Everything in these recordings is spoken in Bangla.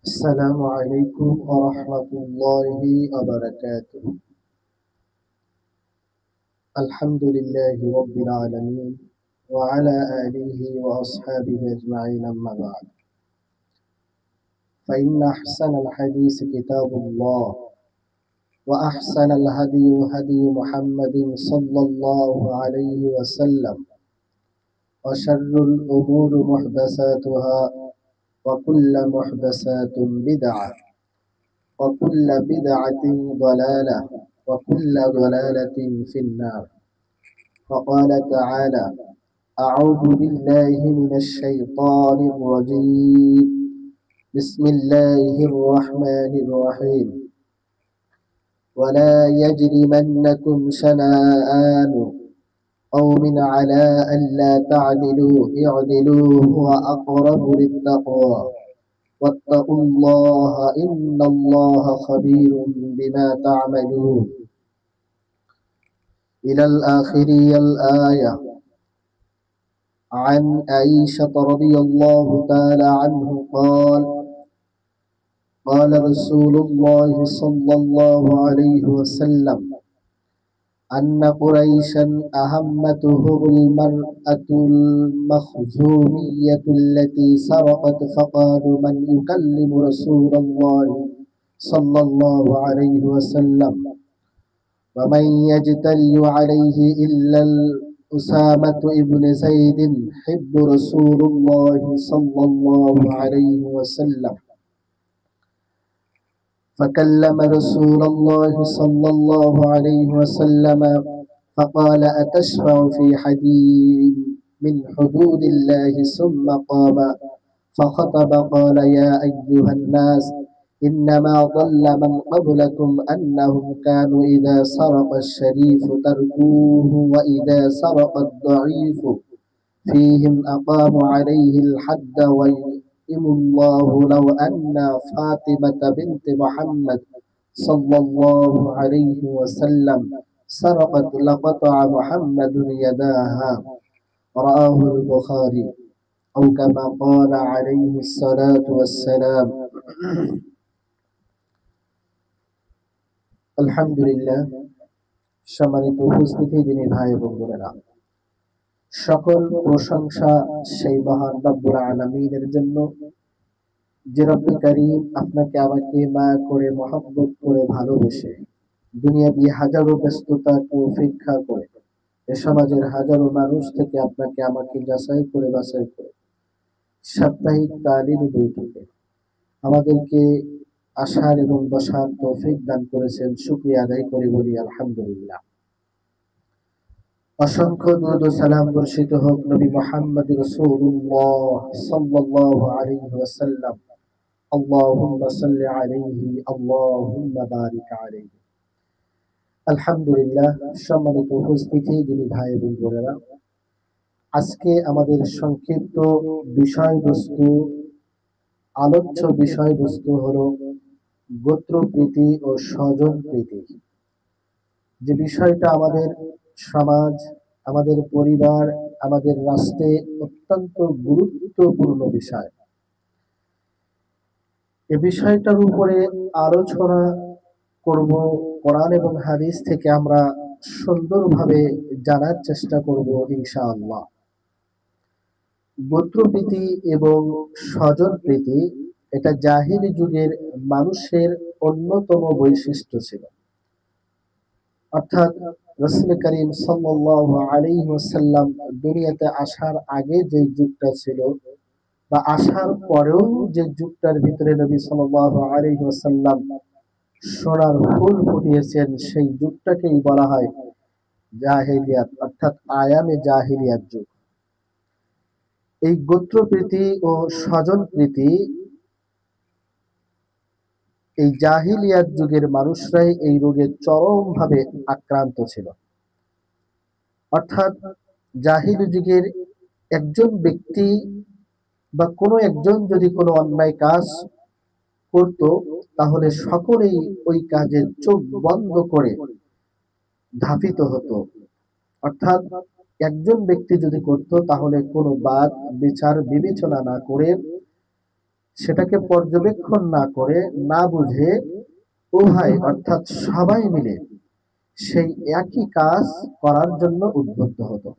السلام عليكم ورحمة الله وبركاته. الحمد لله رب العالمين وعلى آله وأصحابه أجمعين، أما بعد، فإن أحسن الحديث كتاب الله، وأحسن الهدي هدي محمد صلى الله عليه وسلم، وشر الأمور محدثاتها، وكل محدثات بدعة، وكل بدعة ضلالة، وكل ضلالة في النار. فقال تعالى: أعوذ بالله من الشيطان الرجيم. بسم الله الرحمن الرحيم. ولا يجرمنكم شنآن قوم على ألا تعدلوا اعدلوا هو أقرب للتقوى واتقوا الله إن الله خبير بما تعملون. إلى الآخر الآية. عن عائشة رضي الله تعالى عنه قال: قال رسول الله صلى الله عليه وسلم: أن قريشا أهمتهم المرأة المخزومية التي سرقت، فقالوا: من يكلم رسول الله صلى الله عليه وسلم، ومن يجتري عليه إلا أسامة ابن زيد حب رسول الله صلى الله عليه وسلم. فكلم رسول الله صلى الله عليه وسلم فقال: أتشفع في حديد من حدود الله؟ ثم قام فخطب قال: يا أيها الناس، إنما ضل من قبلكم أنهم كانوا إذا سرق الشريف تركوه، وإذا سرق الضعيف فيهم أقاموا عليه الحد. ويؤم الله لو أن فاطمة بنت محمد صلى الله عليه وسلم سرقت لقطع محمد يداها. رواه البخاري، أو كما قال عليه الصلاة والسلام. আলহামদুলিল্লাহ। সম্মানিত উপস্থিতি, দিনী ভাই এবং বোনেরা, সকল প্রশংসা সেই মহান রব্বুল আলামিনের জন্য, যে রব্বে কারীম আপনাকে আমাকে মায়া করে, মহব্বত করে, ভালোবেসে দুনিয়াবি হাজারো ব্যস্ততাকে উপেক্ষা করে এ সমাজের হাজারো মানুষ থেকে আপনাকে আমাকে যাচাই করে বাছাই করে সাপ্তাহিক তালিমি বৈঠকে আমাদেরকে আসার এবং বসার তৌফিক দান করেছেন। শুকরিয়া আদায় করে বলি আলহামদুলিল্লাহ। অসংখ্য দুরূদ ও সালাম বর্ষিত হোক নবী মুহাম্মদ রাসূলুল্লাহ সাল্লাল্লাহু আলাইহি ওয়াসাল্লাম। আল্লাহুম্মা সাল্লি আলাইহি, আল্লাহুম্মা বারিক আলাইহি। আলহামদুলিল্লাহ। সম্মানিত উপস্থিতি, দিনী ভাই এবং বোনেরা, আজকে আমাদের সংক্ষিপ্ত বিষয়বস্তু, আলোচ্য বিষয়বস্তু হলো গোত্রপ্রীতি ও স্বজন প্রীতি। যে বিষয়টা আমাদের সমাজ, আমাদের পরিবার, আমাদের রাষ্ট্রে অত্যন্ত গুরুত্বপূর্ণ বিষয়। এ বিষয়টার উপরে আলোচনা করব। কোরআন এবং হাদিস থেকে আমরা সুন্দরভাবে জানার চেষ্টা করব ইনশাআল্লাহ। গোত্রপ্রীতি এবং স্বজন প্রীতি এটা জাহিলি যুগের মানুষের অন্যতম বৈশিষ্ট্য ছিল। অর্থাৎ রাসূল করিম সাল্লাল্লাহু আলাইহি ওয়াসাল্লাম দুনিয়াতে আসার আগে যে যুগটা ছিল, বা আসার পরেও যে যুগটার ভিতরে নবী সাল্লাল্লাহু আলাইহি ওয়াসাল্লাম সোনার ফুল ফুটিয়েছেন, সেই যুগটাকেই বলা হয় জাহিলিয়াত, অর্থাৎ আয়ামে জাহিলিয়াত যুগ। এই গোত্রপ্রীতি ও স্বজন প্রীতি, এই জাহিলিয়াত যুগের মানুষরাই এই রোগে চরমভাবে আক্রান্ত ছিল। অর্থাৎ জাহিলি যুগের একজন ব্যক্তি বা কোনো একজন যদি কোনো অন্যায় কাজ করত, তাহলে সকলেই ওই কাজে চোখ বন্ধ করে ধাপিত হতো। অর্থাৎ একজন ব্যক্তি যদি করত, তাহলে কোনো বাদ বিচার বিবেচনা না করে সেটাকে পর্যবেক্ষণ না করে, না বুঝে, উভয় অর্থাৎ সবাই মিলে সেই একই কাজ করার জন্য উদ্বুদ্ধ হতো।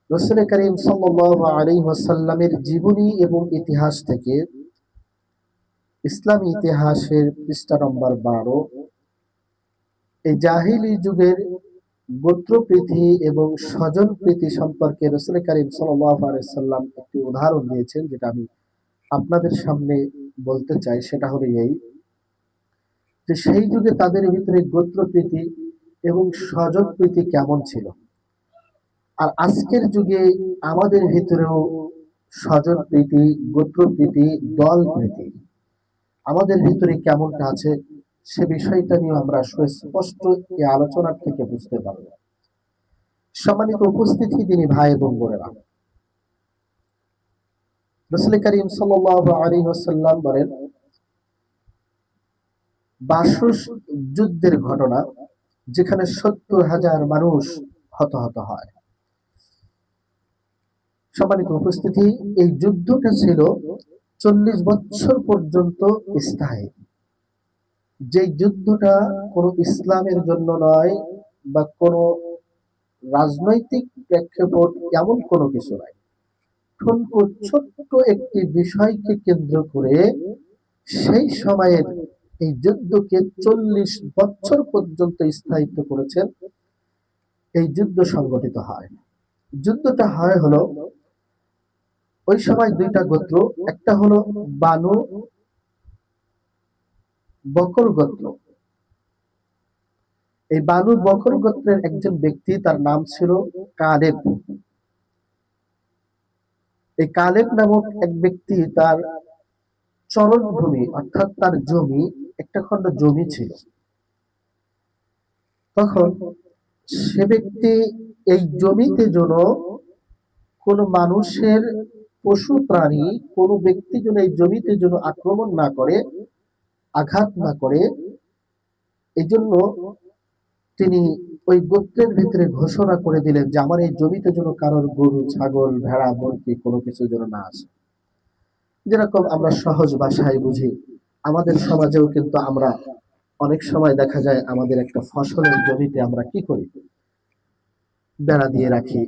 রাসূল করিম সাল্লাল্লাহু আলাইহি ওয়াসাল্লামের জীবনী এবং ইতিহাস থেকে, ইসলামী ইতিহাসের পৃষ্ঠা নম্বর 12, এই জাহিলি যুগের গোত্রপ্রীতি এবং স্বজনপ্রীতি সম্পর্কে রাসূল করিম সাল্লাল্লাহু আলাইহি ওয়াসাল্লাম একটি উদাহরণ দিয়েছেন, যেটা আমি আপনাদের সামনে বলতে চাই। সেটা হলো এই যে সেই যুগে তাদের ভিতরে গোত্রপ্রীতি এবং স্বজনপ্রীতি কেমন ছিল, আর আজকের যুগে আমাদের ভিতরেও স্বজনপ্রীতি, গোত্রপ্রীতি, দলপ্রীতি আমাদের ভিতরে কেমনটা আছে, সে বিষয়টা নিয়ে আমরা সুস্পষ্ট এই আলোচনার থেকে বুঝতে পারব। সম্মানিত উপস্থিতি, দিনী ভাই এবং বোনেরা, রাসূল করিম সাল্লাল্লাহু আলাইহি ওয়াসাল্লাম বলেন, বাসস যুদ্ধের ঘটনা, যেখানে ৭০,০০০ মানুষ হতাহত হয়। সম্মানিত উপস্থিতি, এই যুদ্ধটা ছিল ৪০ বছর পর্যন্ত স্থায়ী। যে যুদ্ধটা কোনো ইসলামের জন্য নয় বা কোনো রাজনৈতিক প্রেক্ষাপট, এমন কোনো কিছু নয়। ছোট্ট একটি বিষয়কে কেন্দ্র করে সেই সময়ের এই যুদ্ধকে ৪০ বছর পর্যন্ত স্থায়িত্ব করেছেন। এই যুদ্ধ সংগঠিত হয়, যুদ্ধটা হলো ওই সময় দুইটা গোত্র, একটা হলো বানু বকর গোত্র। এই বানু বকর গোত্রের একজন ব্যক্তি, তার নাম ছিল কালেব। এই কালেব নামক এক ব্যক্তি, তার চরণভূমি অর্থাৎ তার জমি, একটা খণ্ড জমি ছিল। তখন সে ব্যক্তি এই জমিতে যেন কোনো মানুষের, পশু প্রাণী, কোনো ব্যক্তি যেন এই জমিতে যেন আক্রমণ না করে, আঘাত না করে, এই জন্য তিনি ওই গোত্রের ভিতরে ঘোষণা করে দিলেন যে আমার এই জমিতে যেন কারোর গরু, ছাগল, ভেড়া, মুরগি কোনো কিছু যেন না আসে। যেরকম আমরা সহজ ভাষায় বুঝি, আমাদের সমাজেও কিন্তু আমরা অনেক সময় দেখা যায় আমাদের একটা ফসলের জমিতে আমরা কি করি, বেড়া দিয়ে রাখি,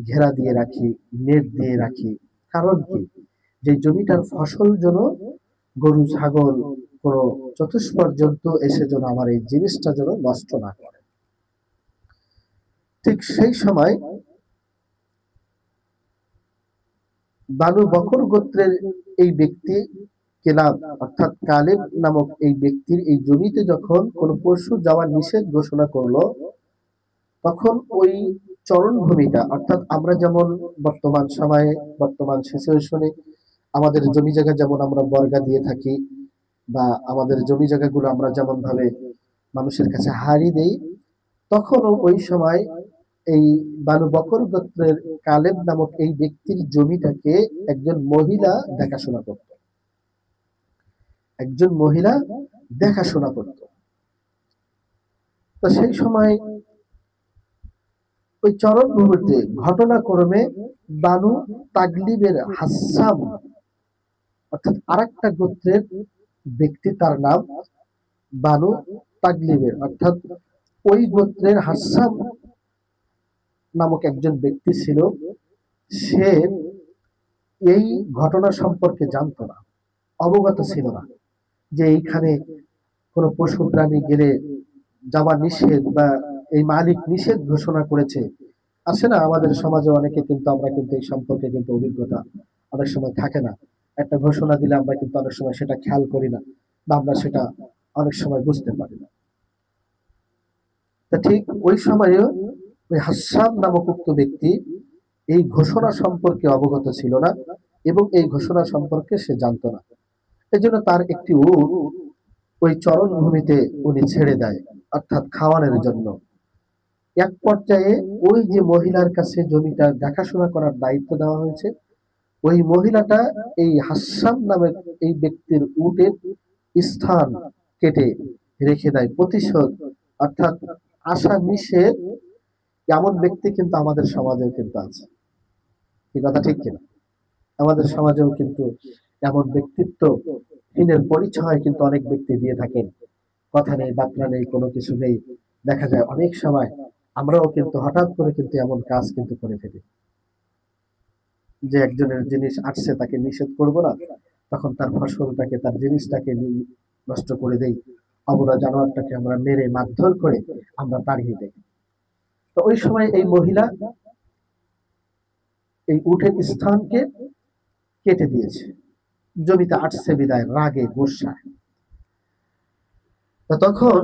ঘেরা দিয়ে রাখি, নেট দিয়ে রাখি। কারণ কি, যে জমিটার ফসল যেন গরু, ছাগল কোনো চতুষ্পর্যন্ত এসে যেন আমার এই জিনিসটা যেন নষ্ট না করে। ঠিক সেই সময় বানু বকর গোত্রের এই ব্যক্তি কেলাব অর্থাৎ কালেব নামক এই ব্যক্তির এই জমিতে যখন কোন পশু যাওয়ার নিষেধ ঘোষণা করলো, তখন ওই চরণভূমিটা, অর্থাৎ আমরা যেমন বর্তমান সময়ে, বর্তমান সিচুয়েশনে আমাদের জমি জায়গা যেমন আমরা বর্গা দিয়ে থাকি, বা আমাদের জমি জায়গাগুলো আমরা যেমন ভাবে মানুষের কাছে হারি দেই, তখনও ওই সময় এই বানু বকর গোত্রের কালেব নামক এই ব্যক্তির জমিটাকে একজন মহিলা দেখাশোনা করত। একজন মহিলা দেখাশোনা করত। তো সেই সময় ওই চরণভূমিতে ঘটনাক্রমে বানু তাগলিবের হাসাম অর্থাৎ আরেকটা গোত্রের ব্যক্তি, তার নাম বানু তাগলিবের অর্থাৎ ওই গোত্রের হাসাম নামক একজন ব্যক্তি ছিল। সে এই ঘটনা সম্পর্কে জানতো না, অবগত ছিল না যে এইখানে কোনো পশু প্রাণী গেলে যাওয়া নিষেধ, বা এই মালিক নিষেধ ঘোষণা করেছে। আসে না, আমাদের সমাজে অনেকে কিন্তু আমরা কিন্তু এই সম্পর্কে কিন্তু অভিজ্ঞতা অনেক সময় থাকে না। একটা ঘোষণা দিলে আমরা কিন্তু অনেক সময় সেটা খেয়াল করি না, বা আমরা সেটা অনেক সময় বুঝতে পারি না। তা ঠিক ওই সময়েও ওই হাসান নামক উক্ত ব্যক্তি এই ঘোষণা সম্পর্কে অবগত ছিল না, এবং এই ঘোষণা সম্পর্কে সে জানতো না। এই জন্য তার একটি উট ওই চরণভূমিতে উনি ছেড়ে দেয়, অর্থাৎ খাওয়ানোর জন্য। এক পর্যায়ে ওই যে মহিলার কাছে জমিটা দেখাশোনা করার দায়িত্ব দেওয়া হয়েছে, ওই মহিলাটা এই হাসান নামের এই ব্যক্তির উটের স্থান কেটে রেখে দেয় প্রতিশোধ, অর্থাৎ আশা নিষেধ। এমন ব্যক্তি কিন্তু আমাদের সমাজে কিন্তু আছে। কি কথা ঠিক কিনা? আমাদের সমাজেও কিন্তু এমন ব্যক্তিত্বহীনের পরিচয় কিন্তু অনেক ব্যক্তি দিয়ে থাকেন। কথা নেই, বার্তা নেই, কোনো কিছু নেই। দেখা যায় অনেক সময় আমরাও কিন্তু হঠাৎ করে কিন্তু এমন কাজ কিন্তু করে ফেলি যে একজনের জিনিস আসছে তাকে নিষেধ করব না, তখন তার ফসলটাকে, তার জিনিসটাকে নষ্ট করে দেই। অবলা জানোয়ারটাকে আমরা মেরে মারধর করে আমরা তাড়িয়ে দেই। তো ওই সময় এই মহিলা এই উটের স্থানকে কেটে দিয়েছে, জমিতে আটছে বিদায় রাগে গোসায়। তখন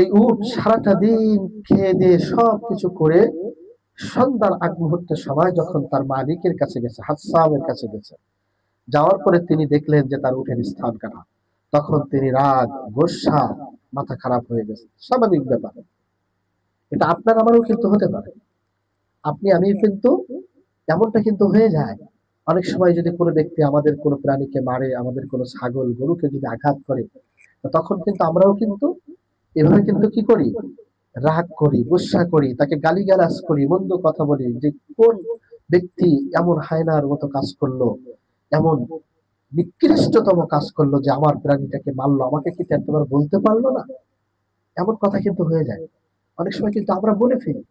এই উট সারাটা দিন খেয়ে দিয়ে সব কিছু করে সন্ধ্যার আগ মুহূর্তে সময় যখন তার মালিকের কাছে গেছে, হাসসামের কাছে গেছে, যাওয়ার পরে তিনি দেখলেন যে তার উটের স্থান কাটা। তখন তিনি রাগ গোসা, মাথা খারাপ হয়ে গেছে। স্বাভাবিক ব্যাপার, এটা আপনার আমারও কিন্তু হতে পারে। আপনি আমি কিন্তু এমনটা কিন্তু হয়ে যায়। অনেক সময় যদি কোনো ব্যক্তি আমাদের কোনো প্রাণীকে মারে, আমাদের কোনো ছাগল গরুকে যদি আঘাত করে, তখন কিন্তু আমরাও কিন্তু এভাবে কিন্তু কি করি, রাগ করি, গুসা করি, তাকে গালিগালাজ করি, মন্দ কথা বলি যে কোন ব্যক্তি এমন হায়নার মতো কাজ করলো, এমন নিকৃষ্টতম কাজ করলো যে আমার প্রাণীটাকে মারলো, আমাকে কি একবার বলতে পারলো না। এমন কথা কিন্তু হয়ে যায়, অনেক সময় কিন্তু আমরা বলে ফেলি।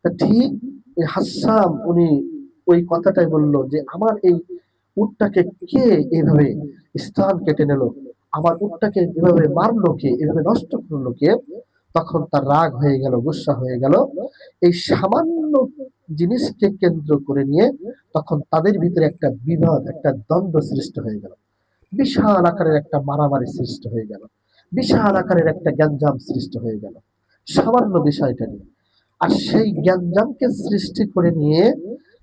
তা ঠিক হাসাম উনি ওই কথাটাই বললো যে আমার এই উটটাকে কে এভাবে স্থান কেটে নিল, আমার উটটাকে এভাবে মারলো কে, এভাবে নষ্ট করলো কে। তখন তার রাগ হয়ে গেল, গুসা হয়ে গেল। এই সামান্য জিনিসকে কেন্দ্র করে নিয়ে তখন তাদের ভিতরে একটা বিবাদ, একটা দ্বন্দ্ব সৃষ্টি হয়ে গেল। বিশাল আকারের একটা মারামারি সৃষ্টি হয়ে গেল, বিশাল আকারের একটা গ্যাঞ্জাম সৃষ্টি হয়ে গেল সামান্য বিষয়টা নিয়ে। আর সেই গ্যাঞ্জামকে সৃষ্টি করে নিয়ে,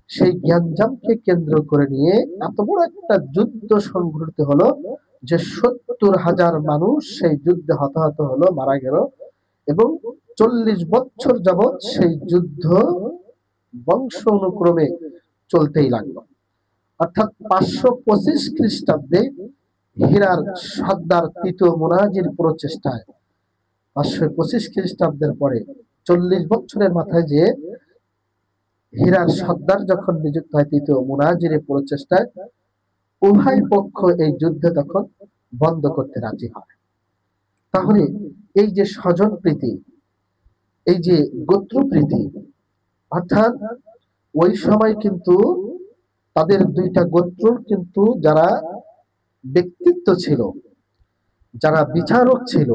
সেই গ্যাঞ্জামকে কেন্দ্র করে নিয়ে এত বড় একটা যুদ্ধ সংঘটিত হলো যে ৭০,০০০ মানুষ সেই যুদ্ধে হতাহত হলো, মারা গেল। এবং ৪০ বছর যাবৎ সেই যুদ্ধ বংশ অনুক্রমে চলতেই লাগলো। অর্থাৎ ৫২৫ খ্রিস্টাব্দে হীরার সর্দার তৃতীয় মুনাজির প্রচেষ্টায়, ৫২৫ খ্রিস্টাব্দের পরে ৪০ বছরের মাথায় যে হীরার সর্দার যখন নিযুক্ত হয় তৃতীয় মুনাজিরের প্রচেষ্টায়, উভয় পক্ষ এই যুদ্ধ তখন বন্ধ করতে রাজি হয়। তাহলে এই যে স্বজন প্রীতি, এই যে গোত্রপ্রীতি, অর্থাৎ ওই সময় কিন্তু তাদের দুইটা গোত্র কিন্তু যারা ব্যক্তিত্ব ছিল, যারা বিচারক ছিল,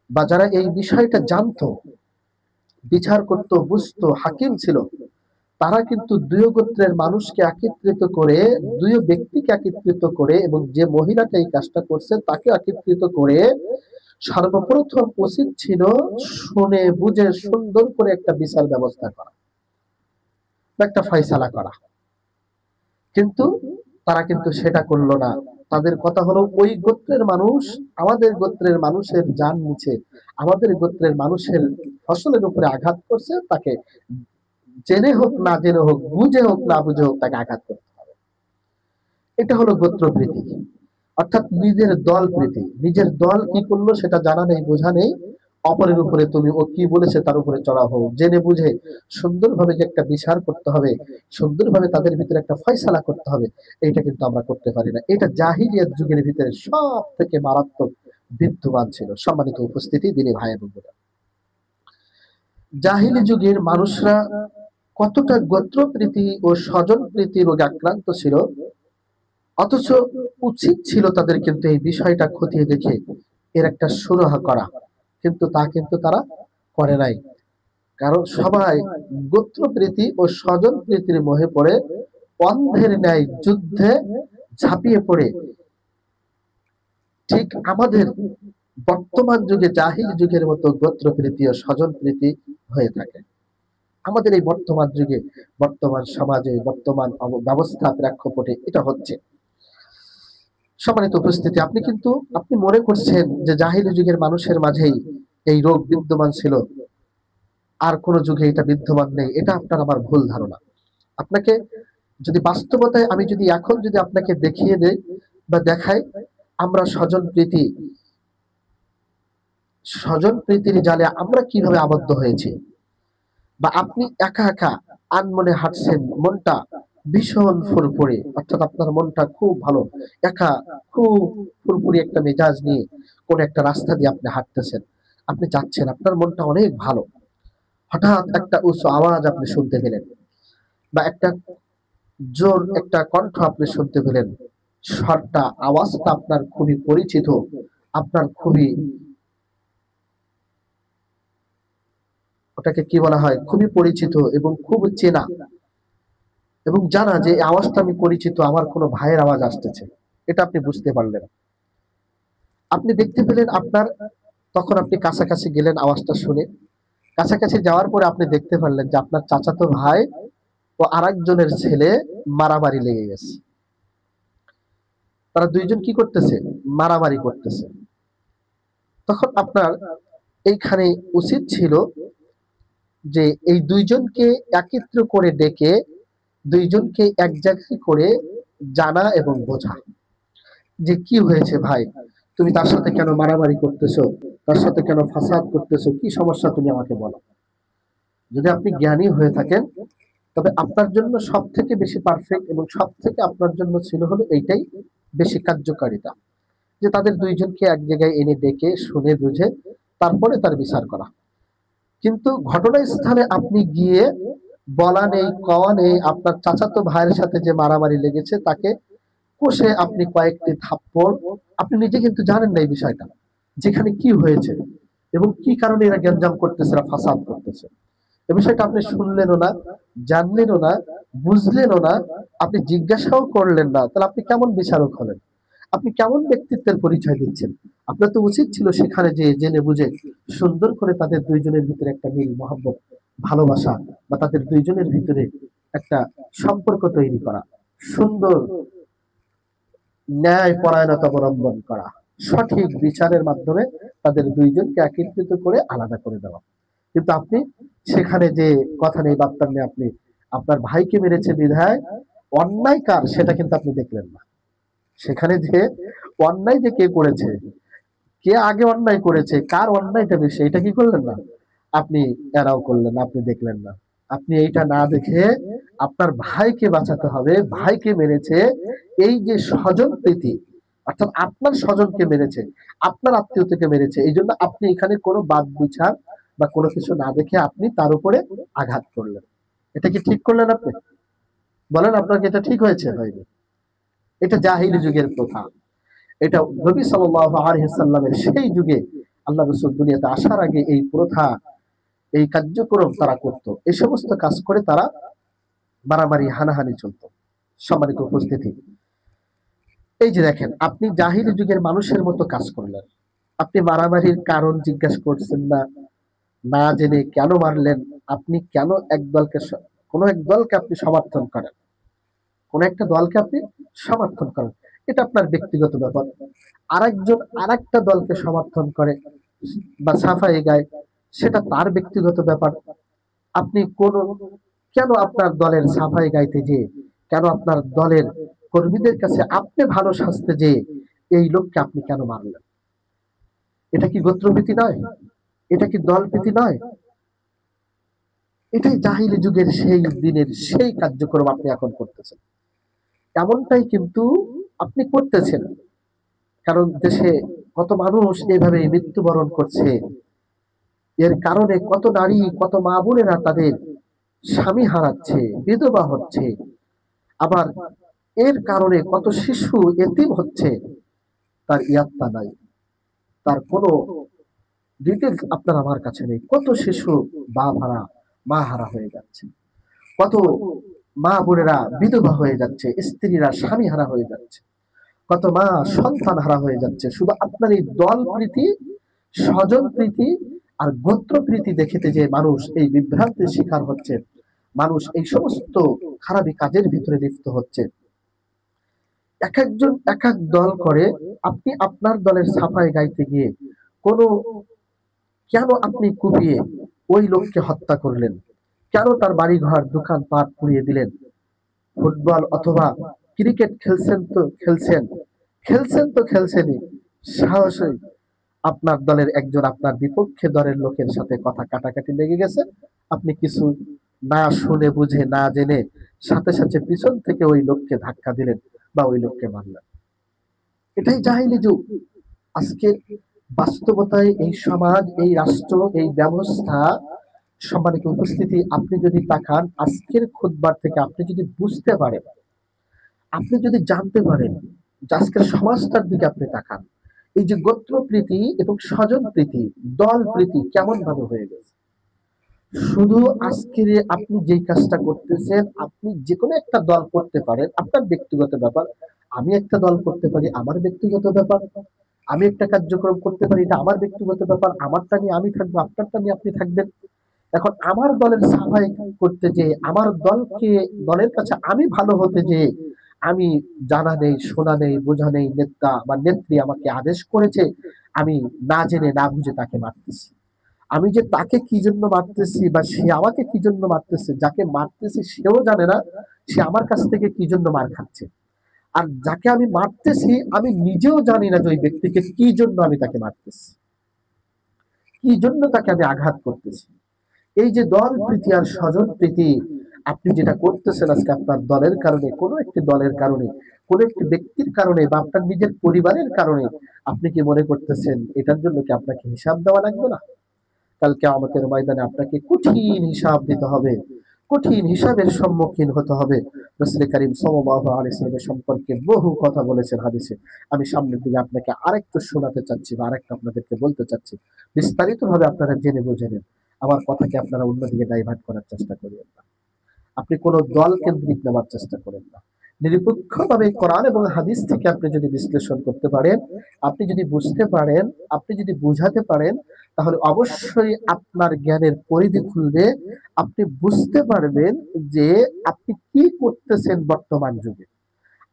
বা যারা এই বিষয়টা জানতো, বিচার করত, বুঝতো, হাকিম ছিল, তারা কিন্তু দুই গোত্রের মানুষকে একত্রিত করে, দুই ব্যক্তিকে একত্রিত করে, এবং যে মহিলাটা এই কাজটা করছে তাকে একত্রিত করে সর্বপ্রথম উচিত ছিল শুনে বুঝে সুন্দর করে একটা বিচার ব্যবস্থা করা, একটা ফয়সালা করা। কিন্তু তারা কিন্তু সেটা করলো না। তাদের কথা হলো ওই গোত্রের মানুষ আমাদের গোত্রের মানুষের জান নিচে, আমাদের গোত্রের মানুষের ফসলের উপরে আঘাত করছে, তাকে জেনে হোক না জেনে হোক, বুঝে হোক না বুঝে হোক, তাকে আঘাত করতে হবে। এটা হলো গোত্রপ্রীতি, অর্থাৎ নিজের দল প্রীতি। নিজের দল কি করলো সেটা জানা নেই, বোঝা নেই, অপরের উপরে তুমি ও কি বলেছে তার উপরে চড়া হোক, জেনে বুঝে সুন্দরভাবে যে একটা বিচার করতে হবে, সুন্দরভাবে তাদের ভিতরে একটা ফয়সালা করতে হবে, এইটা কিন্তু আমরা করতে পারি না। এটা জাহিলিয়াত যুগের ভিতরে সব থেকে মারাত্মক বিদ্যমান ছিল। সম্মানিত উপস্থিতি, দিনী ভাই এবং বোনেরা, জাহিলি যুগের মানুষরা কতটা গোত্রপ্রীতি ও স্বজন প্রীতি রোগে আক্রান্ত ছিল, অথচ উচিত ছিল তাদের কিন্তু এই বিষয়টা খতিয়ে দেখে এর একটা সুরাহা করা, কিন্তু তা কিন্তু তারা করে নাই। কারণ সবাই গোত্রপ্রীতি ও স্বজন প্রীতির মোহে পড়ে অন্ধের ন্যায় যুদ্ধে ঝাঁপিয়ে পড়ে ঠিক আমাদের বর্তমান যুগে জাহিল যুগের মতো গোত্রপ্রীতি ও স্বজন প্রীতি হয়ে থাকে। আমাদের এই বর্তমান যুগে, বর্তমান সমাজে, বর্তমান ব্যবস্থা প্রেক্ষাপটে এটা হচ্ছে। সম্মানিত উপস্থিতি, আপনি মনে করছেন যে জাহিলি যুগের মানুষের মাঝেই এই রোগ বিদ্যমান ছিল, আর কোন যুগে এটা বিদ্যমান নেই, এটা আপনার আমার ভুল ধারণা। আপনাকে যদি বাস্তবতায় আমি যদি এখন যদি আপনাকে দেখিয়ে দেই বা দেখাই, আমরা স্বজন প্রীতির জালে আমরা কিভাবে আবদ্ধ হয়েছি, বা আপনি একা একা আনমনে হাঁটছেন, মনটা ভীষণ ফুরফুরে, অর্থাৎ আপনার মনটা খুব ভালো, একা, খুব ফুরফুরি একটা মেজাজ নিয়ে কোন একটা রাস্তা দিয়ে আপনি হাঁটতেছেন, আপনি যাচ্ছেন, আপনার মনটা অনেক ভালো। হঠাৎ একটা উঁচু আওয়াজ আপনি শুনতে পেলেন, বা একটা জোর একটা কণ্ঠ আপনি শুনতে পেলেন। স্বরটা, আওয়াজটা আপনার খুবই পরিচিত, আপনার খুবই, ওটাকে কি বলা হয়, খুবই পরিচিত এবং খুব চেনা এবং জানা যে এই আওয়াজটা আমি পরিচিত, আমার কোনো ভাইয়ের আওয়াজ আসতেছে। এটা আপনি বুঝতে পারলেন, আপনি দেখতে পেলেন আপনার, তখন আপনি কাছাকাছি গেলেন আওয়াজটা শুনে। কাছাকাছি যাওয়ার পরে আপনি দেখতে পারলেন যে আপনার চাচাতো ভাই ও আরেকজনের ছেলে মারামারি লেগে গেছে। তারা দুইজন কি করতেছে, মারামারি করতেছে। তখন আপনার এইখানে উচিত ছিল যে এই দুইজনকে একত্র করে ডেকে দুইজনকে এক জায়গায় করে জানা এবং বোঝা যে কি হয়েছে ভাই, তুমি তার সাথে কেন মারামারি করতেছো, তার সাথে কেন ফাসাদ করতেছো, কি সমস্যা তুমি আমাকে বলো। যদি আপনি জ্ঞানী হয়ে থাকেন, তবে আপনার জন্য সব থেকে বেশি পারফেক্ট এবং সব থেকে আপনার জন্য ছিল হলো এইটাই বেশি কার্যকারিতা, যে তাদের দুইজনকে এক জায়গায় এনে ডেকে শুনে বুঝে তারপরে তার বিচার করা। কিন্তু ঘটনাস্থলে আপনি গিয়ে বলা নেই, কওয়া নেই, আপনার চাচাতো ভাইয়ের সাথে যে মারামারি লেগেছে তাকে কষে আপনি কয়েকটি থাপ্পড়, আপনি নিজে কিন্তু জানেন না এই বিষয়টা, যেখানে কি হয়েছে এবং কি কারণে এরা গ্যাঞ্জাম করতেছে, এরা ফাসাদ করতেছে, এ বিষয়টা আপনি শুনলেনও না, জানলেনও না, বুঝলেনও না, আপনি জিজ্ঞাসাও করলেন না, তাহলে আপনি কেমন বিচারক হলেন, আপনি কেমন ব্যক্তিত্বের পরিচয় দিচ্ছেন। আপনার তো উচিত ছিল সেখানে যে জেনে বুঝে সুন্দর করে তাদের দুইজনের ভিতরে একটা মিল মহব্বত, ভালোবাসা, বা তাদের দুইজনের ভিতরে একটা সম্পর্ক তৈরি করা, সুন্দর ন্যায় পরায়ণতা অবলম্বন করা, সঠিক বিচারের মাধ্যমে তাদের দুইজনকে একত্রিত করে আলাদা করে দেওয়া। কিন্তু আপনি সেখানে যে কথা নেই বার্তা নেই, আপনি আপনার ভাইকে মেরেছে বিধায় অন্যায় কার সেটা কিন্তু আপনি দেখলেন না। সেখানে যে অন্যায় যে কে করেছে, কে আগে অন্যায় করেছে, কার অন্যায়টা বেশি, এটা কি করলেন না, আপনি এরাও করলেন না, আপনি দেখলেন না। আপনি এইটা না দেখে আপনার ভাইকে বাঁচাতে হবে, ভাইকে মেরেছে, এই যে স্বজন প্রীতি, অর্থাৎ আপনার স্বজনকে মেরেছে, আপনার আত্মীয়তাকে মেরেছে, এই জন্য আপনি এখানে কোনো বাদ বিচার বা কোনো কিছু না দেখে আপনি তার উপরে আঘাত করলেন। এটা কি ঠিক করলেন আপনি? বলেন আপনার কি এটা ঠিক হয়েছে? হয়নি। এটা জাহিলি যুগের প্রথা। এটা নবী সাল্লাল্লাহু আলাইহি সাল্লামের সেই যুগে আল্লাহ রাসূল দুনিয়াতে আসার আগে এই প্রথা, এই কার্যক্রম তারা করত, এই সমস্ত কাজ করে তারা মারামারি হানাহানি চলতো। সম্মানিত উপস্থিতি, এই যে দেখেন, আপনি জাহিলি যুগের মানুষের মতো কাজ করলেন, আপনি মারামারির কারণ জিজ্ঞাসা করছেন না, না জেনে কেন মারলেন, আপনি কেন এক দলকে কোন এক দলকে আপনি সমর্থন করেন, কোন একটা দলকে আপনি সমর্থন করেন, এটা আপনার ব্যক্তিগত ব্যাপার। আরেকজন আরেকটা দলকে সমর্থন করে বা সাফাই গায়, সেটা তার ব্যক্তিগত ব্যাপার। আপনি কোন, কেন আপনার দলের সাফাই গাইতে যে, কেন আপনার দলের কর্মীদের কাছে আপনি ভালো সাজতে যে এই লোককে আপনি কেন মারলেন? এটা কি গোত্রপ্রীতি নয়? এটা কি দলপ্রীতি নয়? এটাই জাহিলি যুগের সেই দিনের সেই কার্যক্রম আপনি এখন করতেছেন। এমনটাই কিন্তু আপনি করতেছেন, কারণ দেশে কত মানুষ এভাবে মৃত্যুবরণ করছে, এর কারণে কত নারী, কত মা বোনেরা তাদের স্বামী হারাচ্ছে, বিধবা হচ্ছে, আবার এর কারণে কত শিশু এতিম হচ্ছে, তার ইয়াত্তা নাই, তার কোনো ডিটেলস আপনার আমার কাছে নেই। কত শিশু বাপ হারা, মা হারা হয়ে যাচ্ছে, কত মা বোনেরা বিধবা হয়ে যাচ্ছে, স্ত্রীরা স্বামী হারা হয়ে যাচ্ছে, কত মা সন্তান হারা হয়ে যাচ্ছে, শুধু আপনার এই দল প্রীতি, স্বজন প্রীতি আর গোত্র প্রীতি দেখিতে যে মানুষ এই বিভ্রান্তির শিকার হচ্ছে, মানুষ এই সমস্ত খারাপি কাজের ভিতরে লিপ্ত হচ্ছে। এক একজন এক এক দল করে, আপনি আপনার দলের সাফাই গাইতে গিয়ে কোন, কেন আপনি কুপিয়ে ওই লোককে হত্যা করলেন, কেন তার বাড়ি ঘর দোকান পাট পুড়িয়ে দিলেন? ফুটবল অথবা ক্রিকেট খেলছেন তো খেলছেন, খেলছেন তো খেলছেনই, সাহসী আপনার দলের একজন আপনার বিপক্ষে দলের লোকের সাথে কথা কাটাকাটি লেগে গেছে, আপনি কিছু না শুনে বুঝে না জেনে সাথে সাথে পিছন থেকে ওই লোককে ধাক্কা দিলেন বা ওই লোককে মারলেন। এটাই জাহিলি যুগ। আজকে বাস্তবতায় এই সমাজ, এই রাষ্ট্র, এই ব্যবস্থা, সম্মানিত উপস্থিতি, আপনি যদি তাকান আজকের খুতবার থেকে, আপনি যদি বুঝতে পারেন, আপনি যদি জানতে পারেন যে আজকের সমাজটার দিকে আপনি তাকান, এই যে গোত্র প্রীতি এবং স্বজন প্রীতি, দল প্রীতি কেমন ভাবে হয়ে গেছে। শুধু আজকে আপনি যেই কাজটা করতেছেন, আপনি যে কোনো একটা দল করতে পারেন, আপনার ব্যক্তিগত ব্যাপার। আমি একটা দল করতে পারি, আমার ব্যক্তিগত ব্যাপার। আমি একটা কার্যক্রম করতে পারি, এটা আমার ব্যক্তিগত ব্যাপার। আমারটা নিয়ে আমি থাকবো, আপনারটা নিয়ে আপনি থাকবেন। এখন আমার দলের সাফাই করতে যে, আমার দলকে, দলের কাছে আমি ভালো হতে যে, আমি জানা নেই, শোনা নেই, বোঝা নেই, নেতা বা নেত্রী আমাকে আদেশ করেছে, আমি না জেনে না বুঝে তাকে মারতেছি। আমি যে তাকে কি জন্য মারতেছি বা সে আমাকে কি জন্য মারতেছে, যাকে মারতেছি সেও জানে না সে আমার কাছ থেকে কি জন্য মার খাচ্ছে। আর যাকে আমি মারতেছি আমি নিজেও জানি না যে ওই ব্যক্তিকে কি জন্য আমি তাকে মারতেছি, কি জন্য তাকে আমি আঘাত করতেছি। এই যে দল প্রীতি আর স্বজন প্রীতি, আপনি যেটা করতেছেন আজকে আপনার দলের কারণে, কোনো একটি দলের কারণে, কোনো একটি ব্যক্তির কারণে বা আপনার নিজের পরিবারের কারণে, আপনি কি মনে করতেছেন এটার জন্য কি আপনাকে হিসাব দেওয়া লাগবে না? কালকে আমাদের ময়দানে আপনাকে কঠিন হিসাব দিতে হবে, কঠিন হিসাবের সম্মুখীন হতে হবে। রাসূল করিম সাল্লাল্লাহু আলাইহি ওয়াসাল্লাম সম্পর্কে বহু কথা বলেছেন হাদিসে। আমি সামনের দিকে আপনাকে আরেকটু শোনাতে চাচ্ছি বা আরেকটা আপনাদেরকে বলতে চাচ্ছি, বিস্তারিত ভাবে আপনারা জেনে বুঝে নেন। আমার কথাকে আপনারা অন্যদিকে ডাইভার্ট করার চেষ্টা করিয়েন না। আপনি কোনো দল কেন্দ্রিক নেওয়ার চেষ্টা করেন না। নিরপেক্ষভাবে কোরআন এবং হাদিস থেকে আপনি যদি বিশ্লেষণ করতে পারেন, আপনি যদি বুঝতে পারেন, আপনি যদি বুঝাতে পারেন, তাহলে অবশ্যই আপনার জ্ঞানের পরিধি খুলবে। আপনি বুঝতে পারবেন যে আপনি কি করতেছেন বর্তমান যুগে।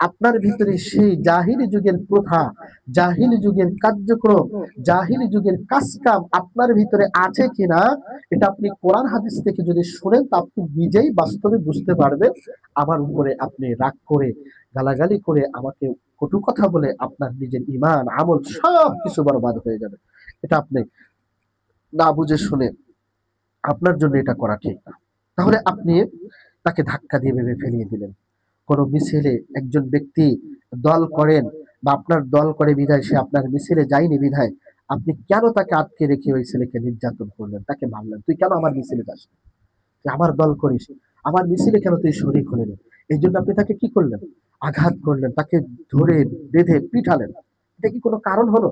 আপনার ভিতরে সেই জাহিলি যুগের প্রথা, জাহিলি যুগের কার্যক্রম, জাহিলি যুগের কাজকাম আপনার ভিতরে আছে কিনা, এটা আপনি কোরআন হাদিস থেকে যদি শুনেন তা আপনি নিজেই বাস্তবে বুঝতে পারবেন। আমার উপরে আপনি রাগ করে, গালাগালি করে, আমাকে কটু কথা বলে আপনার নিজের ঈমান আমল সব কিছু বরবাদ হয়ে যাবে। এটা আপনি না বুঝে শুনে আপনার জন্য এটা করা ঠিক না। তাহলে আপনি তাকে ধাক্কা দিয়ে ভেবে ফেলিয়ে দিলেন। কোনো মিছিলে একজন ব্যক্তি দল করেন বা আপনার দল করে বিধায় সে আপনার মিছিলে যায়নি বিধায় আপনি কেন তাকে আটকে রেখে ওই ছেলেকে নির্যাতন করলেন, তাকে মারলেন? তুই কেন আমার মিছিলে যাস না? তুই আমার দল করিস, আমার মিছিলে কেন তুই শরীক হলেন? এই জন্য আপনি তাকে কি করলেন? আঘাত করলেন, তাকে ধরে বেঁধে পিঠালেন। এটা কি কোনো কারণ হলো?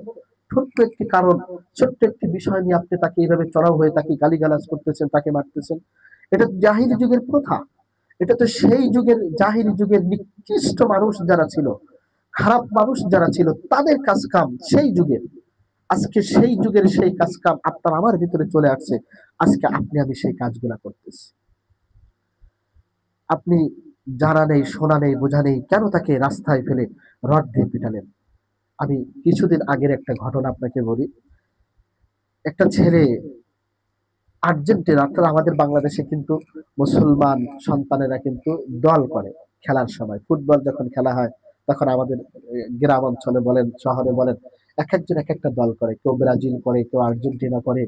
ছোট্ট একটি কারণ, ছোট্ট একটি বিষয় নিয়ে আপনি তাকে এইভাবে চড়াও হয়ে তাকে গালিগালাজ করতেছেন, তাকে মারতেছেন। এটা জাহিলি যুগের প্রথা। এটা তো সেই যুগের, জাহিলি যুগের নিকৃষ্ট মানুষ যারা ছিল, খারাপ মানুষ যারা ছিল, তাদের কাজ কাম সেই যুগের। আজকে সেই যুগের সেই কাজ কাম আপনার আমার ভিতরে চলে আসছে। আজকে আপনি আমি সেই কাজগুলা করতেছি। আপনি জানা নেই, শোনা নেই, বোঝা নেই, কেন তাকে রাস্তায় ফেলে রড দিয়ে পিটালেন? আমি কিছুদিন আগের একটা ঘটনা আপনাকে বলি। একটা ছেলে আর্জেন্টিনা, অর্থাৎ আমাদের বাংলাদেশে কিন্তু মুসলমান সন্তানেরা কিন্তু দল করে খেলার সময়। ফুটবল যখন খেলা হয় তখন আমাদের গ্রাম অঞ্চলে বলেন, শহরে বলেন, এক একজন এক একটা দল করে। কেউ ব্রাজিল করে, কেউ আর্জেন্টিনা করে,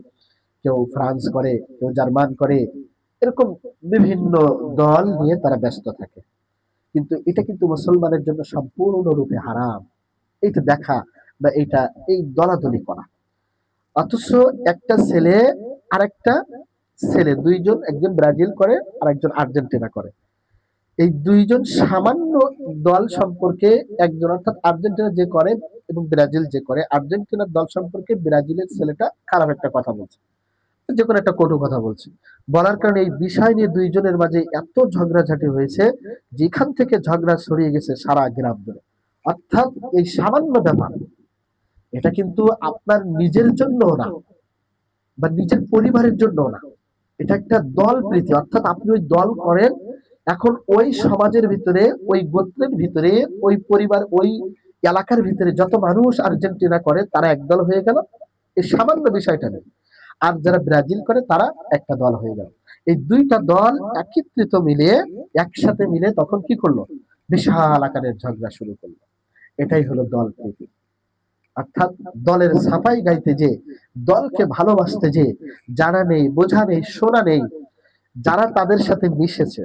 কেউ ফ্রান্স করে, কেউ জার্মান করে। এরকম বিভিন্ন দল নিয়ে তারা ব্যস্ত থাকে। কিন্তু এটা কিন্তু মুসলমানের জন্য সম্পূর্ণরূপে হারাম, এইটা দেখা বা এইটা, এই দলাদলি করা। অথচ একটা ছেলে আরেকটা ছেলে, দুইজন, একজন ব্রাজিল করে আর একজন আর্জেন্টিনা করে। এই দুইজন সামান্য দল সম্পর্কে, একজন অর্থাৎ আর্জেন্টিনা যে করে এবং ব্রাজিল যে করে, আর্জেন্টিনার দল সম্পর্কে ব্রাজিলের ছেলেটা খারাপ একটা কথা বলছে, যে কোনো একটা কটু কথা বলছে। বলার কারণে এই বিষয় নিয়ে দুইজনের মাঝে এত ঝগড়াঝাটি হয়েছে, যেখান থেকে ঝগড়া ছড়িয়ে গেছে সারা গ্রাম ধরে। অর্থাৎ এই সামান্য ব্যাপার, এটা কিন্তু আপনার নিজের জন্য না বা নিজের পরিবারের জন্য না, এটা একটা দল প্রীতি। অর্থাৎ আপনি ওই দল করেন, এখন ওই সমাজের ভিতরে, ওই গোত্রের ভিতরে, ওই পরিবার, ওই এলাকার ভিতরে যত মানুষ আর্জেন্টিনা করে তারা একদল হয়ে গেল এই সামান্য বিষয়টা নেই। আর যারা ব্রাজিল করে তারা একটা দল হয়ে গেল। এই দুইটা দল একত্রিত মিলে, একসাথে মিলে তখন কি করলো? বিশাল আকারের ঝগড়া শুরু করলো। এটাই হলো দল প্রীতি। অর্থাৎ দলের সাফাই গাইতে যে, দলকে ভালোবাসতে যে, জানা নেই, বোঝা নেই, শোনা নেই, যারা তাদের সাথে মিশেছে,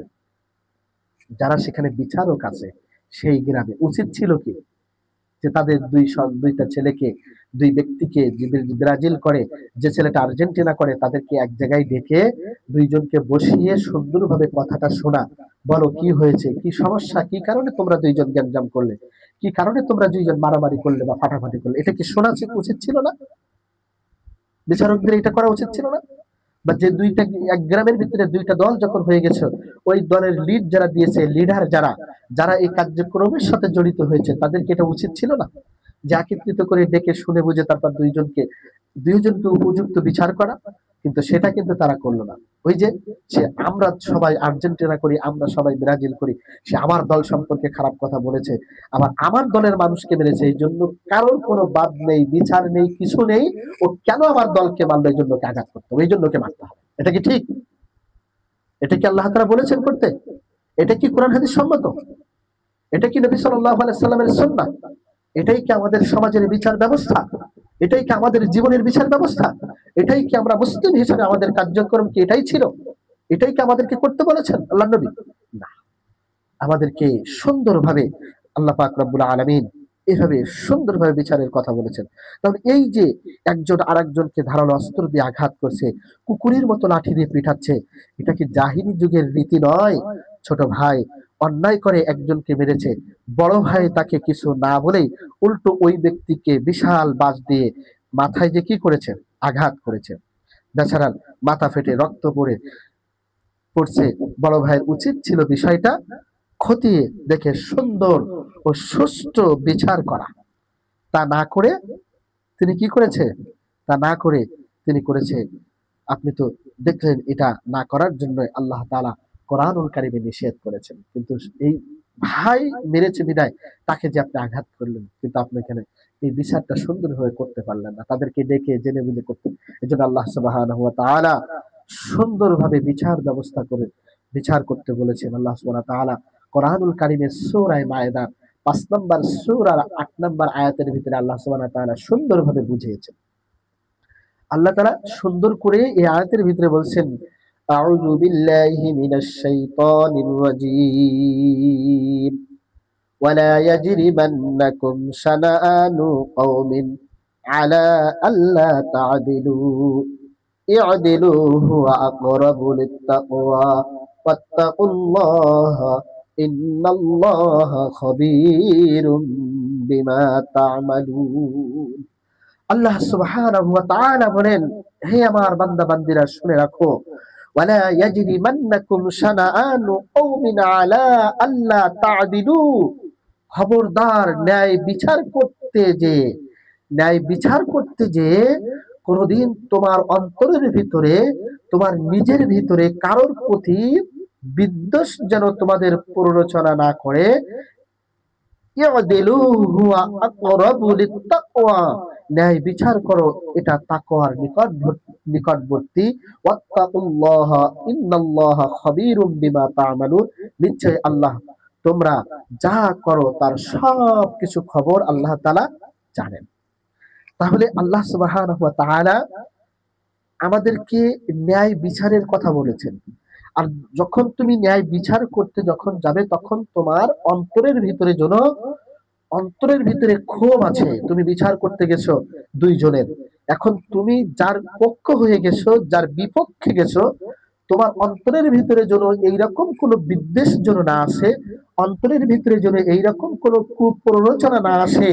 যারা সেখানে বিচারক আছে সেই গ্রামে উচিত ছিল কি যে তাদের দুইটা ছেলেকে, দুই ব্যক্তিকে, যে ব্রাজিল করে, যে ছেলেটা আর্জেন্টিনা করে, তাদেরকে এক জায়গায় ডেকে দুইজনকে বসিয়ে সুন্দরভাবে কথাটা শোনা, বলো কি হয়েছে, কি সমস্যা, কি কারণে তোমরা দুইজন গ্যাঞ্জাম করলে, কি কারণে তোমরা দুইজন মারামারি করলে বা ফাটাফাটি করলে, এটা কি শোনা উচিত ছিল না? বিচারকদের এটা করা উচিত ছিল না? বা যে দুইটা এক গ্রামের ভিতরে দুইটা দল যখন হয়ে গেছে, ওই দলের লিড যারা দিয়েছে, লিডার যারা যারা এই কার্যক্রমের সাথে জড়িত হয়েছে, তাদেরকে এটা উচিত ছিল না যে একত্রিত করে ডেকে শুনে বুঝে তারপর দুইজনকে উপযুক্ত বিচার করা? কিন্তু সেটা কিন্তু তারা করলো না। ওই যে সে আমরা সবাই আর্জেন্টিনা করি, আমরা সবাই ব্রাজিল করি, সে আমার দল সম্পর্কে খারাপ কথা বলেছে, আবার আমার দলের মানুষকে মেরেছে, এই জন্য কারোর কোনো বাদ নেই, বিচার নেই, কিছু নেই, ও কেন আমার দলকে মারলো, এই জন্য আঘাত করতে হবে, এই জন্য মারতে হবে। এটা কি ঠিক? এটা কি আল্লাহ তাআলা বলেছেন করতে? এটা কি কোরআন হাদিস সম্মত? এটা কি নবী সাল্লাল্লাহু আলাইহি সাল্লামের সুন্নাহ? এটাই কি আমাদের সমাজের বিচার ব্যবস্থা? এটাই কি আমাদের জীবনের বিচার ব্যবস্থা? এটাই কি আমরা মুসলিম হিসেবে আমাদের কার্যক্রম কি এটাই ছিল? এটাই কি আমাদেরকে করতে বলেছেন আল্লাহর নবী? না, আমাদেরকে সুন্দরভাবে আল্লাহ পাক রব্বুল আলামিন এভাবে সুন্দরভাবে বিচারের কথা বলেছেন। তাহলে এই যে একজন আরেকজনকে ধারালো অস্ত্র দিয়ে আঘাত করছে, কুকুরের মতো লাঠি দিয়ে পিটাচ্ছে, এটা কি জাহিলি যুগের রীতি নয়? ছোট ভাই অন্যায় করে একজনকে মেরেছে, বড় ভাই তাকে কিছু না বলেই উল্টো ওই ব্যক্তিকে বিশাল বাঁশ দিয়ে মাথায় যে কি করেছে, আঘাত করেছে, বেচারার মাথা ফেটে রক্ত পড়ছে। বড় ভাইয়ের উচিত ছিল বিষয়টা খতিয়ে দেখে সুন্দর ও সুষ্ঠু বিচার করা। তা না করে তিনি কি করেছে? তা না করে তিনি করেছে, আপনি তো দেখলেন, এটা না করার জন্য আল্লাহ তাআলা কোরআনুল কারীমে নিষেধ করেছেন। কিন্তু এই ভাই মেরেছে বিদায় তাকে যে আপনি আঘাত করলেন, কিন্তু আপনি এখানে এই বিচারটা সুন্দরভাবে করতে পারলেন না, তাদেরকে ডেকে জেনে বুঝে করতে। এজন্য আল্লাহ সুবহানাহু ওয়া তাআলা সুন্দরভাবে বিচার ব্যবস্থা করে বিচার করতে বলেছেন। আল্লাহ সুবহানাহু ওয়া তাআলা কোরআনুল কারীমের সূরা মায়েদা ৫ নম্বর সূরার ৮ নম্বর আয়াতের ভিতরে আল্লাহ সুবহানাহু ওয়া তাআলা সুন্দরভাবে বুঝিয়েছেন। আল্লাহ তাআলা সুন্দর করে এই আয়াতের ভিতরে বলছেন, আউযু বিল্লাহি মিনাশ শাইতানির রাজীম, ওয়ালা ইয়াজরিমান্নাকুম শানাআনু কওমিন আলা আল্লা তা'দিলু ই'দিলু হুয়া আকরাবু লিত-তাকওয়া ওয়াত্তাকুল্লাহা ইন্নাল্লাহা খাবীরুম বিমা তা'মালুন। আল্লাহ সুবহানাহু ওয়া তাআলা বলেন, হে আমার বান্দা বান্দিরা শুনে রাখো, ওয়ালা ইয়াজরিমান্নাকুম শানাআনু কওমিন আলা আল্লা তা'দিলু, খবরদার ন্যায় বিচার করতে যে কোনদিন তোমার অন্তরের ভিতরে, তোমার নিজের ভিতরে কারোর প্রতি বিদ্বেষ যেন তোমাদের প্ররোচনা না করে। ই'দিলু হুয়া আকরাবু লিত-তাকওয়া, ন্যায় বিচার করো, এটা তাকওয়ার নিকটবর্তী। ওয়াত্তাকুল্লাহা ইন্নাল্লাহা খাবীরুম বিমা তা'মালুন, নিশ্চয় আল্লাহ তোমরা যা করো তার সব কিছু খবর আল্লাহ তাআলা জানেন। তাহলে আল্লাহ সুবহানাহু ওয়া তাআলা আমাদেরকে ন্যায় বিচারের কথা বলেছেন। আর যখন তুমি ন্যায় বিচার করতে যখন যাবে, তখন তোমার অন্তরের ভিতরে ক্ষোভ আছে, তুমি বিচার করতে গেছো দুইজনের, এখন তুমি যার পক্ষ হয়ে গেছো, যার বিপক্ষে গেছো, তোমার অন্তরের ভিতরে যেন এইরকম কোন বিদ্বেষ যেন না আসে, অন্তরের ভিতরে যেন এইরকম কোন কুপ্ররোচনা না আসে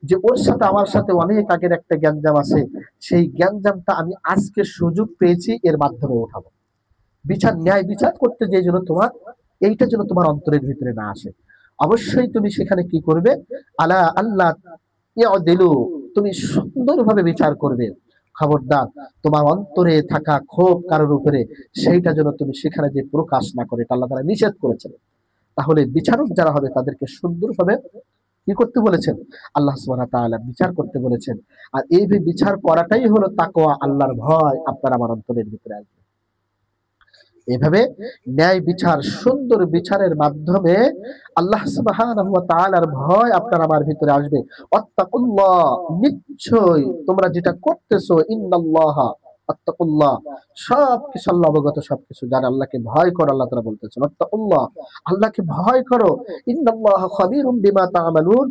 যে ওর সাথে আমার সাথে অনেক আগের একটা গ্যাঞ্জাম আছে, সেই গ্যাঞ্জামটা আমি আজকে সুযোগ পেয়েছি এর মাধ্যমে উঠাবো। ন্যায় বিচার করতে যে জন্য তোমার এইটা যেন তোমার অন্তরের ভিতরে না আসে। অবশ্যই তুমি সেখানে কি করবে, আলা আল্লাহ ইয়াদিলু, তুমি সুন্দরভাবে বিচার করবে। খবরদার তোমার অন্তরে থাকা ক্ষোভ কারোর উপরে, সেইটা যেন তুমি সেখানে যে প্রকাশ না করে, এটা আল্লাহ তাআলা নিষেধ করেছেন। তাহলে বিচারক যারা হবে তাদেরকে সুন্দরভাবে কি করতে বলেছেন? আল্লাহ সুবহানাহু ওয়া তাআলা বিচার করতে বলেছেন। আর এই বিচার করাটাই হলো তাকওয়া, আল্লাহর ভয় আপনার আমার অন্তরের ভিতরে আসবে। এভাবে ন্যায় বিচার, সুন্দর বিচারের মাধ্যমে আল্লাহ সুবহানাহু ওয়া তাআলার ভয় আপনার আমার ভিতরে আসবে। ওয়াত্তাকুল্লাহ, নিশ্চয় তোমরা যেটা করতেছো, ইন্নাল্লাহা, আত্তাকুল্লাহ, সবকিছু আল্লাহ অবগত, সবকিছু জানে, আল্লাহকে ভয় করো। আল্লাহ তাআলা বলতেছেন আত্তাকুল্লাহ, আল্লাহকে ভয় করো। ইন্নাল্লাহা খাবীরুম বিমা তা'মালুন,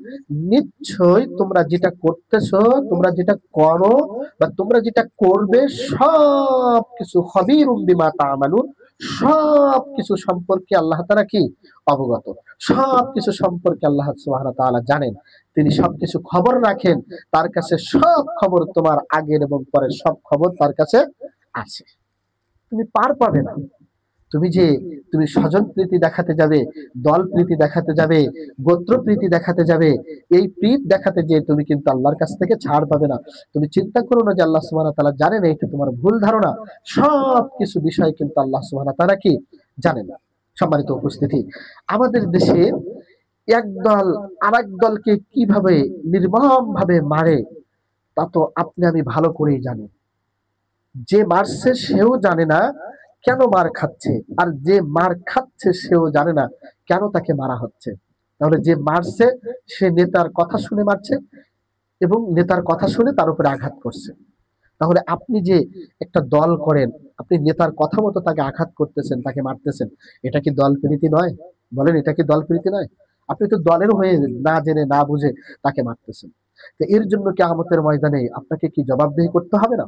নিশ্চয় তোমরা যেটা করতেছো, তোমরা যেটা করো বা তোমরা যেটা করবে, সবকিছু খাবীরুম বিমা তা'মালুন, সবকিছু সম্পর্কে আল্লাহ তাআলা কি অবগত, সবকিছু সম্পর্কে আল্লাহ সুবহানাহু ওয়া তাআলা জানেন, তিনি সবকিছু খবর রাখেন। তার কাছে সব খবর, তোমার আগের এবং পরের সব খবর তার কাছে আছে। তুমি পার পাবে না। তুমি স্বজন প্রীতি দেখাতে যাবে, দল প্রীতি দেখাতে যাবে, গোত্র প্রীতি দেখাতে যাবে, এই প্রীত দেখাতে যে তুমি কিন্তু আল্লাহর কাছ থেকে ছাড় পাবে না। তুমি চিন্তা করো না যে আল্লাহ সুবহানাহু ওয়া তাআলা জানেন, এটা তোমার ভুল ধারণা। সব কিছু বিষয় কিন্তু আল্লাহ সুবহানাহু ওয়া তাআলা কি জানেন। সম্মানিত উপস্থিতি, আমাদের দেশে একদল আরেক দলকে কিভাবে নির্মম ভাবে মারে, তা তো আপনি আমি ভালো করেই জানি। যে মারছে সেও জানে না কেন মার খাচ্ছে, আর যে মার খাচ্ছে সেও জানে না কেন তাকে মারা হচ্ছে। তাহলে যে মারছে সে নেতার কথা শুনে মারছে এবং নেতার কথা শুনে তার উপরে আঘাত করছে। তাহলে আপনি যে একটা দল করেন, আপনি নেতার কথা মতো তাকে আঘাত করতেছেন, তাকে মারতেছেন, এটা কি দল প্রীতি নয়? বলেন, এটা কি দল প্রীতি নয়? আপনি তো দলের হয়ে না জেনে না বুঝে তাকে মারতেছেন। তো এর জন্য কিয়ামতের ময়দানে আপনাকে কি জবাবদিহি করতে হবে না?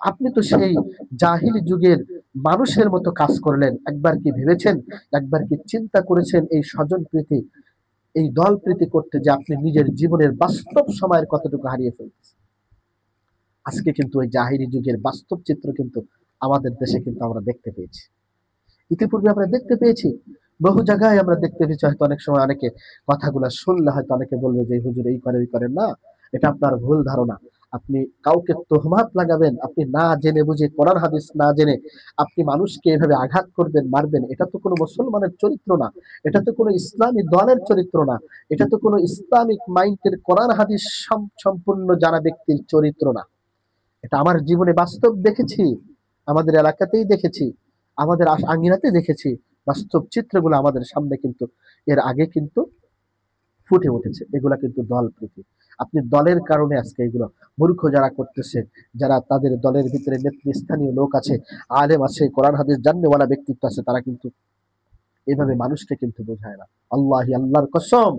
আপনি তো সেই জাহিলি যুগের মানুষের মতো কাজ করলেন। একবার কি ভেবেছেন, একবার কি চিন্তা করেছেন এই স্বজন প্রীতি, এই দল প্রীতি করতে যে আপনি নিজের জীবনের বাস্তব সময়ের কতটুকু হারিয়ে ফেলতেছেন? আজকে কিন্তু ওই জাহিলি যুগের বাস্তব চিত্র কিন্তু আমাদের দেশে কিন্তু আমরা দেখতে পেয়েছি। ইতিপূর্বে আমরা দেখতে পেয়েছি, বহু জায়গায় আমরা দেখতে পেয়েছি। হয়তো অনেক সময় অনেকে কথাগুলো শুনলে হয়তো অনেকে বলবে যে হুজুর এই করে, ওই করেন না, এটা আপনার ভুল ধারণা। আপনি কাউকে তোহমাত লাগাবেন, আপনি না জেনে বুঝে, কোরআন হাদিস না জেনে আপনি মানুষকে এভাবে আঘাত করবেন, মারবেন, এটা তো কোনো মুসলমানের চরিত্র না, এটা তো কোনো ইসলামী দলের চরিত্র না, এটা তো কোনো ইসলামিক মাইন্ডের কোরআন হাদিস সম্পূর্ণ জানা ব্যক্তির চরিত্র না। এটা আমার জীবনে বাস্তব দেখেছি, আমাদের এলাকাতেই দেখেছি, আমাদের আঙ্গিনাতে দেখেছি। বাস্তব চিত্রগুলো আমাদের সামনে কিন্তু এর আগে কিন্তু ফুটে উঠেছে। এগুলা কিন্তু দল প্রীতি। আপনি দলের কারণে আজকে এগুলো মূর্খ যারা করতেছে, যারা তাদের দলের ভিতরে নেতৃস্থানীয় লোক আছে, আলেম আছে, কোরআন হাদিস জাননেওয়ালা ব্যক্তিত্ব আছে, তারা কিন্তু এভাবে মানুষকে কিন্তু বোঝায় না। আল্লাহি আল্লাহর কসম,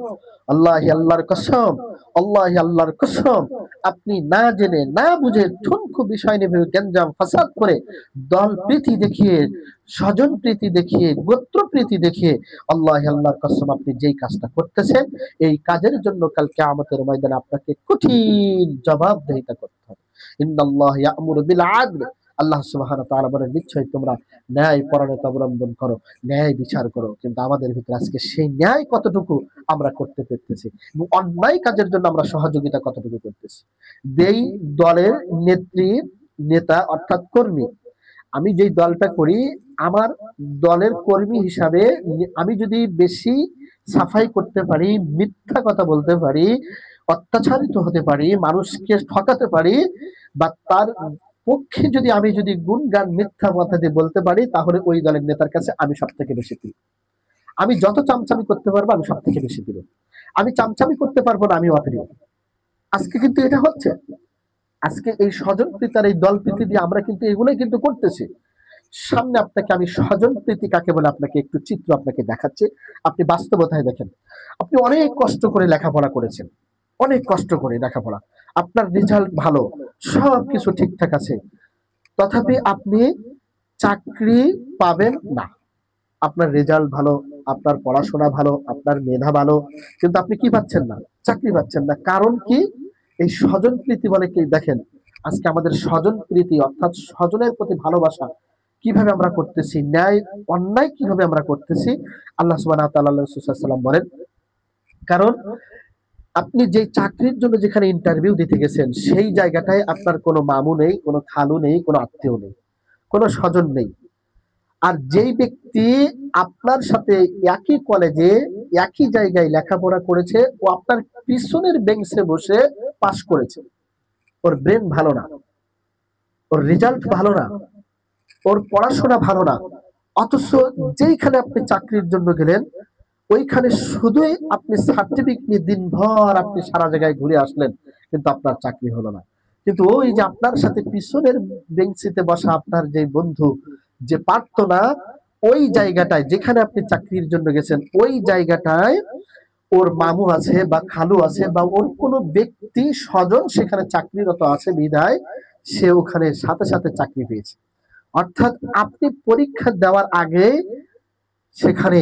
আল্লাহি আল্লাহর কসম, আল্লাহি আল্লাহর কসম, আপনি না জেনে না বুঝে ঠুনকু বিষয় নিয়ে গঞ্জাম ফাসাদ করে দল প্রীতি দেখিয়ে, স্বজন প্রীতি দেখিয়ে, গোত্র প্রীতি দেখিয়ে, আল্লাহি আল্লাহর কসম আপনি যেই কাজটা করতেছেন, এই কাজের জন্য কাল কিয়ামতের ময়দানে আপনাকে কঠিন জবাবদিহিতা করতে হবে। ইন্নাল্লাহ ইয়া'মুরু বিল আদল, আল্লাহ সুবহানাহু ওয়া তাআলা বলেন, নিশ্চয়ই তোমরা ন্যায় পরায়ণতা অবলম্বন করো, ন্যায় বিচার করো। কিন্তু আমাদের ভিতরে আজকে সেই ন্যায় কতটুকু আমরা করতে পেরেছি এবং অন্যায় কাজের জন্য আমরা সহযোগিতা কতটুকু করতেছি। যেই দলের নেত্রী, নেতা অর্থাৎ কর্মী, আমি যেই দলটা করি, আমার দলের কর্মী হিসাবে আমি যদি বেশি সাফাই করতে পারি, মিথ্যা কথা বলতে পারি, অত্যাচারিত হতে পারি, মানুষকে ঠকাতে পারি, বা তার পক্ষে যদি আমি যদি গুণগান মিথ্যা কথা দিয়ে বলতে পারি, তাহলে ওই দলের নেতার কাছে আমি সব থেকে বেশি প্রিয়। আমি যত চামচামি করতে পারবো আমি সব থেকে বেশি প্রিয়। আমি চামচামি করতে পারবো না, আমি অপ্রিয়। আজকে কিন্তু এটা হচ্ছে, আজকে এই স্বজন প্রীতি আর এই দল প্রীতি দিয়ে আমরা কিন্তু এগুলোই কিন্তু করতেছি। সামনে আপনাকে আমি স্বজন প্রীতি কাকে বলে আপনাকে একটু চিত্র আপনাকে দেখাচ্ছি, আপনি বাস্তবতায় দেখেন। আপনি অনেক কষ্ট করে লেখাপড়া করেছেন, অনেক কষ্ট করে লেখাপড়া, আপনার রেজাল্ট ভালো, সবকিছু ঠিকঠাক আছে, তথাপি আপনি চাকরি পাবেন না। আপনার রেজাল্ট ভালো, আপনার পড়াশোনা ভালো, আপনার মেধা ভালো, কিন্তু আপনি কি পাচ্ছেন না? চাকরি পাচ্ছেন না। কারণ কি? এই স্বজন প্রীতি বলে কি দেখেন, আজকে আমাদের স্বজন প্রীতি অর্থাৎ স্বজনের প্রতি ভালোবাসা কিভাবে আমরা করতেছি, ন্যায় অন্যায় কিভাবে আমরা করতেছি। আল্লাহ সুবহানাহু ওয়া তাআলা রাসূল সাল্লাল্লাহু আলাইহি ওয়াসাল্লাম বলেন, কারণ আপনি যে চাকরির জন্য যেখানে ইন্টারভিউ দিতে গেছেন, সেই জায়গাটায় আপনার কোনো মামু নেই, কোনো খালু নেই, কোনো আত্মীয় নেই, কোনো স্বজন নেই। আর যেই ব্যক্তি আপনার সাথে একই কলেজে একই জায়গায় লেখাপড়া করেছে, ও আপনার পিছনের বেঞ্চে বসে পাস করেছে, ওর ব্রেন ভালো না, ওর রেজাল্ট ভালো না, ওর পড়াশোনা ভালো না, অথচ যেইখানে আপনি চাকরির জন্য গেলেন, ওইখানে শুধুই আপনি সার্টিফিকেট নিয়ে দিনভর আপনি সারা জায়গায় ঘুরে আসলেন, কিন্তু আপনার চাকরি হলো না। কিন্তু ওই যে আপনার সাথে পিছনের বেঞ্চিতে বসা আপনার যে বন্ধু যে পারতো না, ওই জায়গাটায় যেখানে আপনি চাকরির জন্য গেছেন ওই জায়গাটায় ওর মামু আছে বা খালু আছে বা ওর কোনো ব্যক্তি স্বজন সেখানে চাকরিরত আছে বিধায় সে ওখানে সাথে সাথে চাকরি পেয়েছে। অর্থাৎ আপনি পরীক্ষা দেওয়ার আগে সেখানে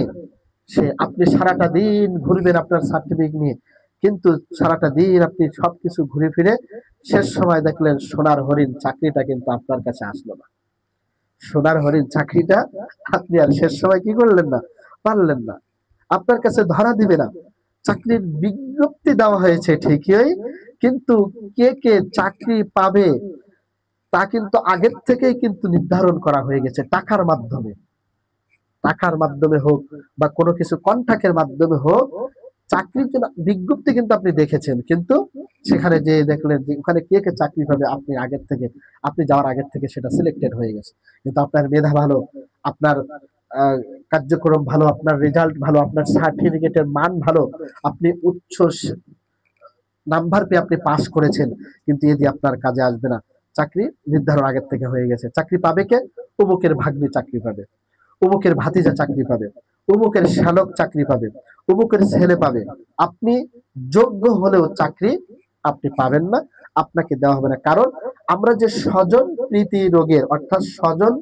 আপনি সারাটা দিন ঘুরবেন আপনার সার্টিফিকেট নিয়ে, কিন্তু সারাটা দিন আপনি সবকিছু ঘুরে ফিরে শেষ সময় দেখলেন সোনার হরিণ চাকরিটা কিন্তু আপনার কাছে আসলো না। সোনার হরিণ চাকরিটা আপনি আর শেষ সময় কি করলেন না, পারলেন না, আপনার কাছে ধরা দিবে না। চাকরির বিজ্ঞপ্তি দেওয়া হয়েছে ঠিকই, কিন্তু কে কে চাকরি পাবে তা কিন্তু আগের থেকেই কিন্তু নির্ধারণ করা হয়ে গেছে টাকার মাধ্যমে। টাকার মাধ্যমে হোক বা কোনো কিছু কন্ট্রাক্টের মাধ্যমে হোক, চাকরির জন্য বিজ্ঞপ্তি কিন্তু আপনি দেখেছেন, কিন্তু সেখানে যে দেখলেন যে ওখানে কে কে চাকরি পাবে আপনি আগের থেকে, আপনি যাওয়ার আগের থেকে সেটা সিলেক্টেড হয়ে গেছে। কিন্তু আপনার মেধা ভালো, আপনার কার্যক্রম ভালো, আপনার রেজাল্ট ভালো, আপনার সার্টিফিকেটের মান ভালো, আপনি উচ্চ নাম্বার পেয়ে আপনি পাস করেছেন, কিন্তু এদি আপনার কাজে আসবে না। চাকরি নির্ধারণ আগের থেকে হয়ে গেছে। চাকরি পাবে কে? অমুকের ভাগ্নি চাকরি পাবে, অমুকের ভাতিজা চাকরি পাবে, অমুকের শ্যালক চাকরি পাবে, অমুকের ছেলে পাবে। আপনি যোগ্য হলেও চাকরি আপনি পাবেন না, আপনাকে দেওয়া হবে না। কারণ আমরা যে স্বজন প্রীতি রোগের, অর্থাৎ স্বজন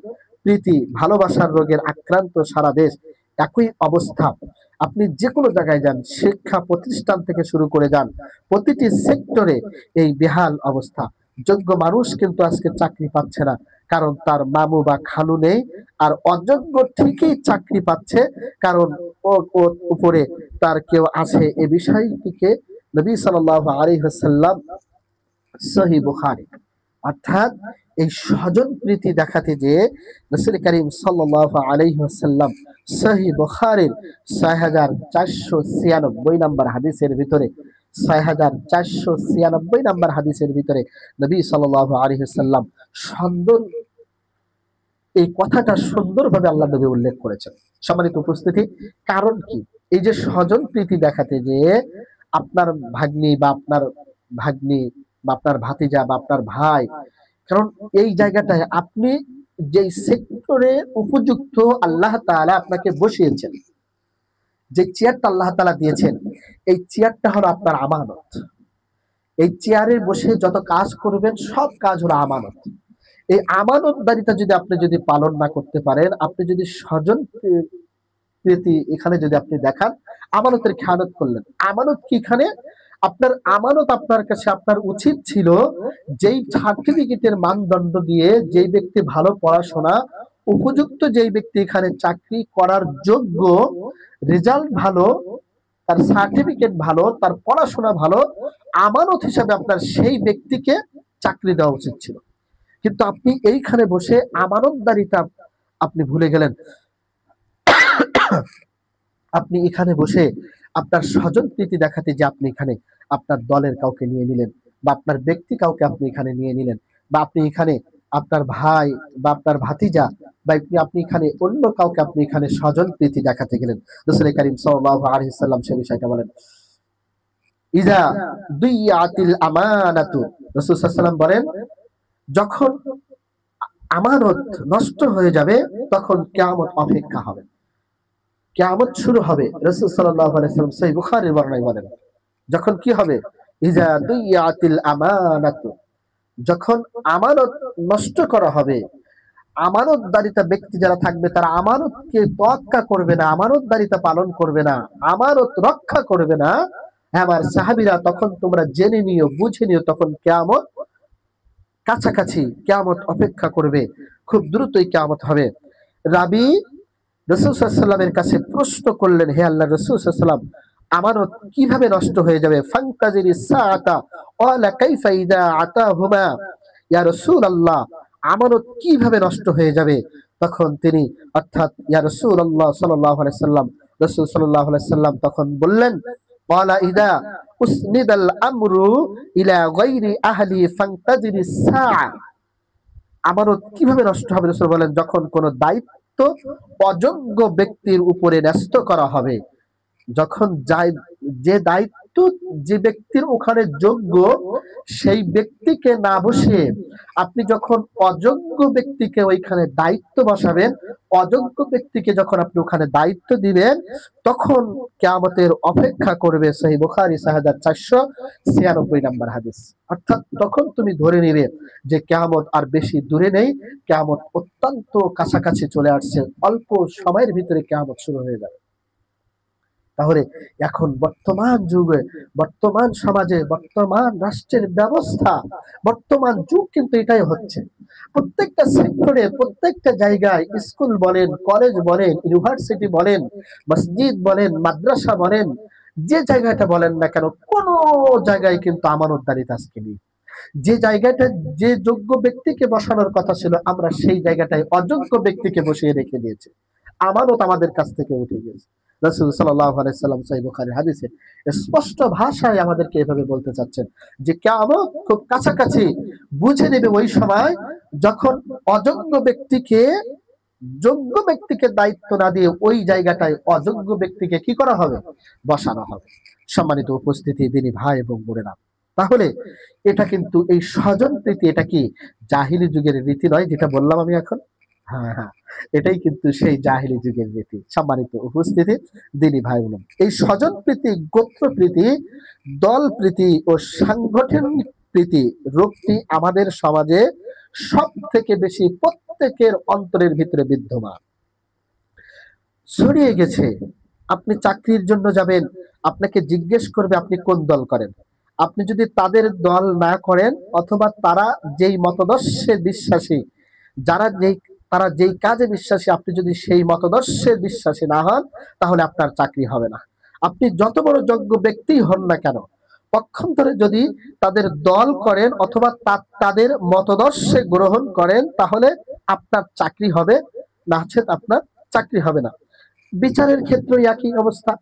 প্রীতি ভালোবাসার রোগের আক্রান্ত সারা দেশ, একই অবস্থা। আপনি যে কোনো জায়গায় যান, শিক্ষা প্রতিষ্ঠান থেকে শুরু করে যান, প্রতিটি সেক্টরে এই বেহাল অবস্থা। যোগ্য মানুষ কিন্তু আজকে চাকরি পাচ্ছে না, কারণ তার মামু বা খালু নেই। আর অযোগ্য ঠিকই চাকরি পাচ্ছে, কারণ ওর উপরে তার কেউ আছে। এ বিষয়টিকে নবী সাল্লাল্লাহু আলাইহি ওয়াসাল্লাম সহিহ বুখারী, অর্থাৎ এই স্বজন প্রীতি দেখাতে যে রাসূল করিম সাল্লাল্লাহু আলাইহি ওয়াসাল্লাম সহিহ বুখারীর ৬৪৯৬ নম্বর হাদিসের ভিতরে, ৬৪৯৬ নম্বর হাদিসের ভিতরে নবী সাল্লাল্লাহু আলাইহি ওয়াসাল্লাম সুন্দর এই কথাটা সুন্দরভাবে আল্লাহ নবী উল্লেখ করেছেন। সম্মানিত উপস্থিতি, কারণ কি? এই যে স্বজন প্রীতি দেখাতে যে আপনার ভাগ্নি বা আপনার ভাগ্নি বা আপনার ভাতিজা বা আপনার ভাই, কারণ এই জায়গাটায় আপনি যেই সেক্টরে উপযুক্ত আল্লাহ তাআলা আপনাকে বসিয়েছেন, যে চেয়ারটা আল্লাহ তাআলা দিয়েছেন, এই চেয়ারটা হলো আপনার আমানত। এই চেয়ারে বসে যত কাজ করবেন সব কাজ হলো আমানত। এই আমানতদারিতা যদি পালন না করতে পারেন, আপনি যদি স্বজন প্রীতি এখানে যদি আপনি দেখান, আমানতের খেয়ানত করলেন। আমানত কি? এখানে আপনার আমানত আপনার কাছে, আপনার উচিত ছিল যেই সার্টিফিকেটের মানদণ্ড দিয়ে যেই ব্যক্তি ভালো পড়াশোনা উপযুক্ত, যেই ব্যক্তি এখানে চাকরি করার যোগ্য, রেজাল্ট ভালো, তার সার্টিফিকেট ভালো, তার পড়াশোনা ভালো, আমানত হিসাবে আপনার সেই ব্যক্তিকে চাকরি দেওয়া উচিত ছিল। কিন্তু আপনি এইখানে বসে আমানতদারিতা আপনি ভুলে গেলেন। আপনি এখানে বসে আপনার স্বজন প্রীতি দেখাতে যে আপনি এখানে আপনার দলের কাউকে নিয়ে নিলেন, বা আপনার ব্যক্তি কাউকে আপনি এখানে নিয়ে নিলেন, বা আপনি এখানে আপনার ভাই বা আপনার ভাতিজা বা আপনি এখানে অন্য কাউকে আপনি এখানে স্বজন প্রীতি দেখাতে গেলেন। রাসূল করিম সাল্লাল্লাহু আলাইহি ওয়াসাল্লাম সে বিষয়টা বলেন, ইজা দুইয়াতিল আমানাতু, রাসূল সাল্লাল্লাহু আলাইহি ওয়াসাল্লাম বলেন, যখন আমানত নষ্ট হয়ে যাবে তখন কিয়ামত অপেক্ষা হবে, কিয়ামত শুরু হবে। রাসূল সাল্লাল্লাহু আলাইহি ওয়াসাল্লাম সহিহ বুখারীর বর্ণনায় বলেন, যখন কি হবে? ইজা দুইয়াতিল আমানাতু, যখন আমানত নষ্ট করা হবে। আমানতদারিতা ব্যক্তি যারা থাকবে তারা আমানতকে তোয়াক্কা করবে না, আমানতদারিতা পালন করবে না, আমানত রক্ষা করবে না। আমার সাহাবীরা, তখন তোমরা জেনে নিও, বুঝে নিও, তখন কিয়ামত কাছাকাছি, কিয়ামত অপেক্ষা করবে, খুব দ্রুতই কিয়ামত হবে। রাবী রাসূল সাল্লাল্লাহু আলাইহি ওয়াসাল্লামের কাছে প্রশ্ন করলেন, হে আল্লাহর রাসূল সাল্লাল্লাহু আলাইহি ওয়াসাল্লাম, আমানত কিভাবে নষ্ট হয়ে যাবে? ফান্তাজিরিস সাআতা ওয়ালা কাইফা ইযা আতাহুমা, ইয়া রাসূলুল্লাহ, আমানত কিভাবে নষ্ট হয়ে যাবে? তখন তিনি, অর্থাৎ ইয়া রাসূলুল্লাহ সাল্লাল্লাহু আলাইহি ওয়াসাল্লাম, রাসূল সাল্লাল্লাহু আলাইহি ওয়াসাল্লাম তখন বললেন, ওয়ালা ইযা উসনিদাল আমরু ইলা গায়রি আহলি ফান্তাজিরিস সাআ, আমানত কিভাবে নষ্ট হবে? রাসূল বলেন, যখন কোন দায়িত্ব অযোগ্য ব্যক্তির উপরে ন্যস্ত করা হবে, যখন যে দায়িত্ব কিন্তু যে ব্যক্তির ওখানে যোগ্য সেই ব্যক্তিকে না বসে আপনি যখন অযোগ্য ব্যক্তিকে ওইখানে দায়িত্ব বসাবেন, অযোগ্য ব্যক্তিকে যখন আপনি ওখানে দায়িত্ব দিবেন, তখন কিয়ামতের অপেক্ষা করবে। সহিহ বুখারী 6496 নম্বর হাদিস। অর্থাৎ তখন তুমি ধরে নিবে যে কিয়ামত আর বেশি দূরে নেই, কিয়ামত অত্যন্ত কাছাকাছি চলে আসছে, অল্প সময়ের ভিতরে কিয়ামত শুরু হয়ে যাবে। তাহলে এখন বর্তমান যুগে, বর্তমান সমাজে, বর্তমান রাষ্ট্রের ব্যবস্থা, বর্তমান যুগ কিন্তু এটাই হচ্ছে। প্রত্যেকটা সেক্টরে, প্রত্যেকটা জায়গায়, স্কুল বলেন, কলেজ বলেন, ইউনিভার্সিটি বলেন, মসজিদ বলেন, মাদ্রাসা বলেন, যে জায়গাটা বলেন না কেন, কোন জায়গায় কিন্তু আমানতদারিতা আজকে নেই। যে জায়গাটা যে যোগ্য ব্যক্তিকে বসানোর কথা ছিল, আমরা সেই জায়গাটায় অযোগ্য ব্যক্তিকে বসিয়ে রেখে দিয়েছি। আমানত আমাদের কাছ থেকে উঠে গেছে। রাসূল সাল্লাল্লাহু আলাইহি সাল্লাম সহিহ বুখারীর হাদিসে স্পষ্ট ভাষায় আমাদেরকে এভাবে বলতে চাচ্ছেন যে কিয়ামত খুব কাছাকাছি। বুঝে নেবে ওই সময় যখন অযোগ্য ব্যক্তিকে যোগ্য ব্যক্তিকে দায়িত্ব না দিয়ে ওই জায়গাটায় অযোগ্য ব্যক্তিকে কি করা হবে? বসানো হবে। সম্মানিত উপস্থিতি, দিনী ভাই এবং বোনেরা, তাহলে এটা কিন্তু এই স্বজন প্রীতি, এটা কি জাহিলি যুগের রীতি নয় যেটা বললাম আমি এখন? হ্যাঁ হ্যাঁ, এটাই কিন্তু সেই জাহিলি যুগের রীতি। সম্মানিত উপস্থিতি, দিনী ভাই বোন, এই স্বজন প্রীতি, গোত্র প্রীতি, দল প্রীতি ও সাংগঠনিক প্রীতি রোগটি আমাদের সমাজে সব থেকে বেশি প্রত্যেকের অন্তরের ভিতরে বিদ্যমান, ছড়িয়ে গেছে। আপনি চাকরির জন্য যাবেন, আপনাকে জিজ্ঞেস করবে আপনি কোন দল করেন। আপনি যদি তাদের দল না করেন, অথবা তারা যেই মতদর্শে বিশ্বাসী, তারা যেই কাজে বিশ্বাসী, আপনি যদি সেই মতদর্শে বিশ্বাসী না হন, তাহলে আপনার চাকরি হবে না। আপনি যত বড় যোগ্য ব্যক্তি হন না কেন, পক্ষান্তরে যদি তাদের দল করেন অথবা তাদের মতদর্শে গ্রহণ করেন, তাহলে আপনার চাকরি হবে, না হচ্ছে আপনার চাকরি হবে না। বিচারের ক্ষেত্রে একই অবস্থা।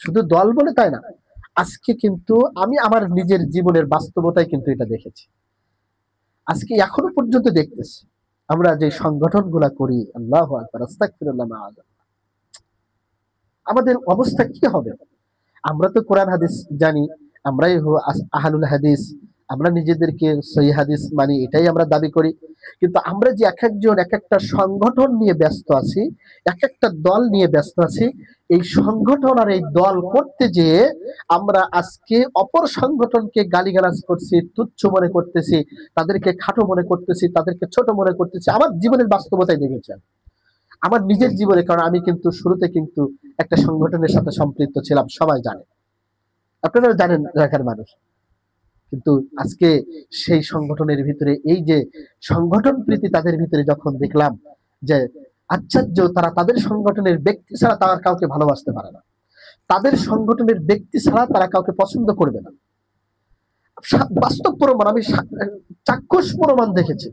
শুধু দল বলে তাই না, আজকে কিন্তু আমি আমার নিজের জীবনের বাস্তবতায় কিন্তু এটা দেখেছি। আজকে এখনো পর্যন্ত দেখতেছি আমরা যে সংগঠনগুলা করি, আল্লাহু আকবার, আস্তাগফিরুল্লাহ, আমাদের অবস্থা কি হবে? আমরা তো কোরআন হাদিস জানি, আমরাই আহলুল হাদিস, আমরা নিজেদেরকে সহিহ হাদিস মানি, এটাই আমরা দাবি করি। কিন্তু আমরা যে এক একজন এক একটা সংগঠন নিয়ে ব্যস্ত আছি, এক একটা দল নিয়ে ব্যস্ত আছি, এই সংগঠন আর এই দল করতে যেয়ে আমরা আজকে অপর সংগঠনকে গালিগালাজ করছি, তুচ্ছ মনে করতেছি, তাদেরকে খাটো মনে করতেছি, তাদেরকে ছোট মনে করতেছি। আমার জীবনের বাস্তবতায় দেখেছেন, আমার নিজের জীবনে, কারণ আমি কিন্তু শুরুতে কিন্তু একটা সংগঠনের সাথে সম্পৃক্ত ছিলাম, সবাই জানে, আপনারা জানেন এলাকার মানুষ। কিন্তু আজকে সেই সংগঠনের ভিতরে এই যে সংগঠন প্রীতি তাদের ভিতরে যখন দেখলাম যে আশ্চর্য, তারা তাদের সংগঠনের ব্যক্তি ছাড়া তারা কাউকে ভালোবাসতে পারে না, তাদের সংগঠনের ব্যক্তি ছাড়া তারা কাউকে পছন্দ করবে না। বাস্তব প্রমাণ, আমি চাক্ষুষ প্রমাণ দেখেছি।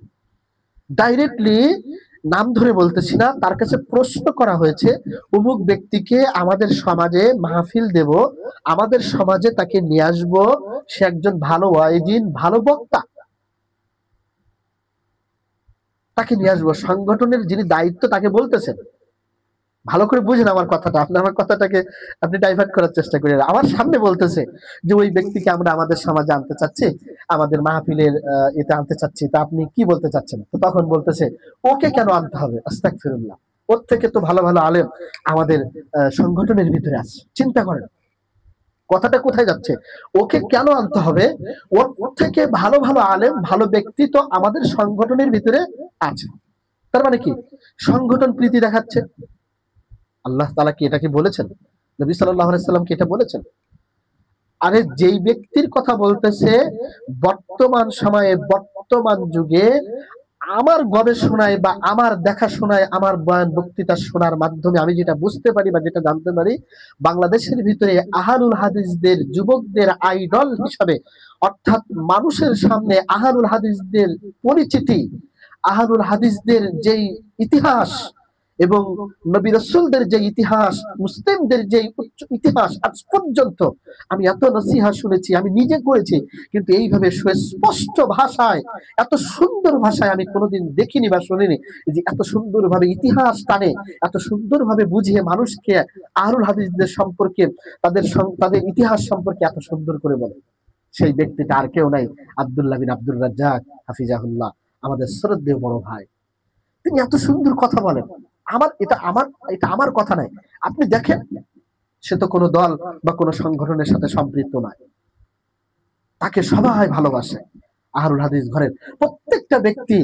ডাইরেক্টলি নাম ধরে বলতেছি না, তার কাছে প্রশ্ন করা হয়েছে, অমুক ব্যক্তিকে আমাদের সমাজে মাহফিল দেব, আমাদের সমাজে তাকে নিয়ে আসবো, সে একজন ভালো ওয়াইজিন, ভালো বক্তা, তাকে নিয়ে আসবো। সংগঠনের যিনি দায়িত্ব তাকে বলতেছেন, ভালো করে বুঝেন আমার কথাটা, আপনি আমার কথাটাকে আপনি ডাইভার্ট করার চেষ্টা করেন। আমার সামনে বলতেছে যে ওই ব্যক্তিকে আমরা আমাদের সমাজে আনতে চাচ্ছি, আমাদের মাহফিলের এতে আনতে চাচ্ছি, তা আপনি কি বলতে চাচ্ছেন? তো তখন বলতেছে, ওকে কেন আনতে হবে? আস্তাগফিরুল্লাহ, ওর থেকে তো ভালো ভালো আলেম আমাদের সংগঠনের ভিতরে আছে। চিন্তা করেন কথাটা কোথায় যাচ্ছে। ওকে কেন আনতে হবে? ওর থেকে ভালো ভালো আলেম, ভালো ব্যক্তি তো আমাদের সংগঠনের ভিতরে আছে। তার মানে কি? সংগঠন প্রীতি দেখাচ্ছে। আল্লাহ তাআলা কি এটাকে বলেছেন? নবী সাল্লাল্লাহু আলাইহি সাল্লাম কি এটা বলেছেন? আরে যেই ব্যক্তির কথা বলতেছে, বর্তমান সময়ে, বর্তমান যুগে আমার গবেষণায় বা আমার দেখাশোনায়, আমার বয়ান বক্তৃতা শোনার মাধ্যমে আমি যেটা বুঝতে পারি বা যেটা জানতে পারি, বাংলাদেশের ভিতরে আহলুল হাদিসদের, যুবকদের আইডল হিসাবে, অর্থাৎ মানুষের সামনে আহলুল হাদিসদের পরিচিতি, আহলুল হাদিসদের যেই ইতিহাস, এবং নবী রাসূলদের যে ইতিহাস, মুসলিমদের যে ইতিহাস, আজ পর্যন্ত আমি এত নসিহা শুনেছি, আমি নিজে করেছি, কিন্তু এইভাবে সুস্পষ্ট ভাষায়, এত সুন্দর ভাষায় আমি কোনোদিন দেখিনি বা শুনিনি, যে এত সুন্দরভাবে ইতিহাস টানে, এত সুন্দরভাবে বুঝিয়ে মানুষকে আহলুল হাদিসদের সম্পর্কে, তাদের ইতিহাস সম্পর্কে এত সুন্দর করে বলে। সেই ব্যক্তিটা আর কেউ নাই, আব্দুল্লাহ বিন আব্দুর রাজ্জাক হাফিজাহুল্লাহ, আমাদের শ্রদ্ধেয় বড় ভাই। তিনি এত সুন্দর কথা বলেন। এটা আমার কথা নাই, আপনি দেখেন, সে তো কোনো দল বা কোনো সংগঠনের সাথে সম্পৃক্ত নয়, তাকে সবাই ভালোবাসে। আহলুল হাদিস ঘরের প্রত্যেকটা ব্যক্তি,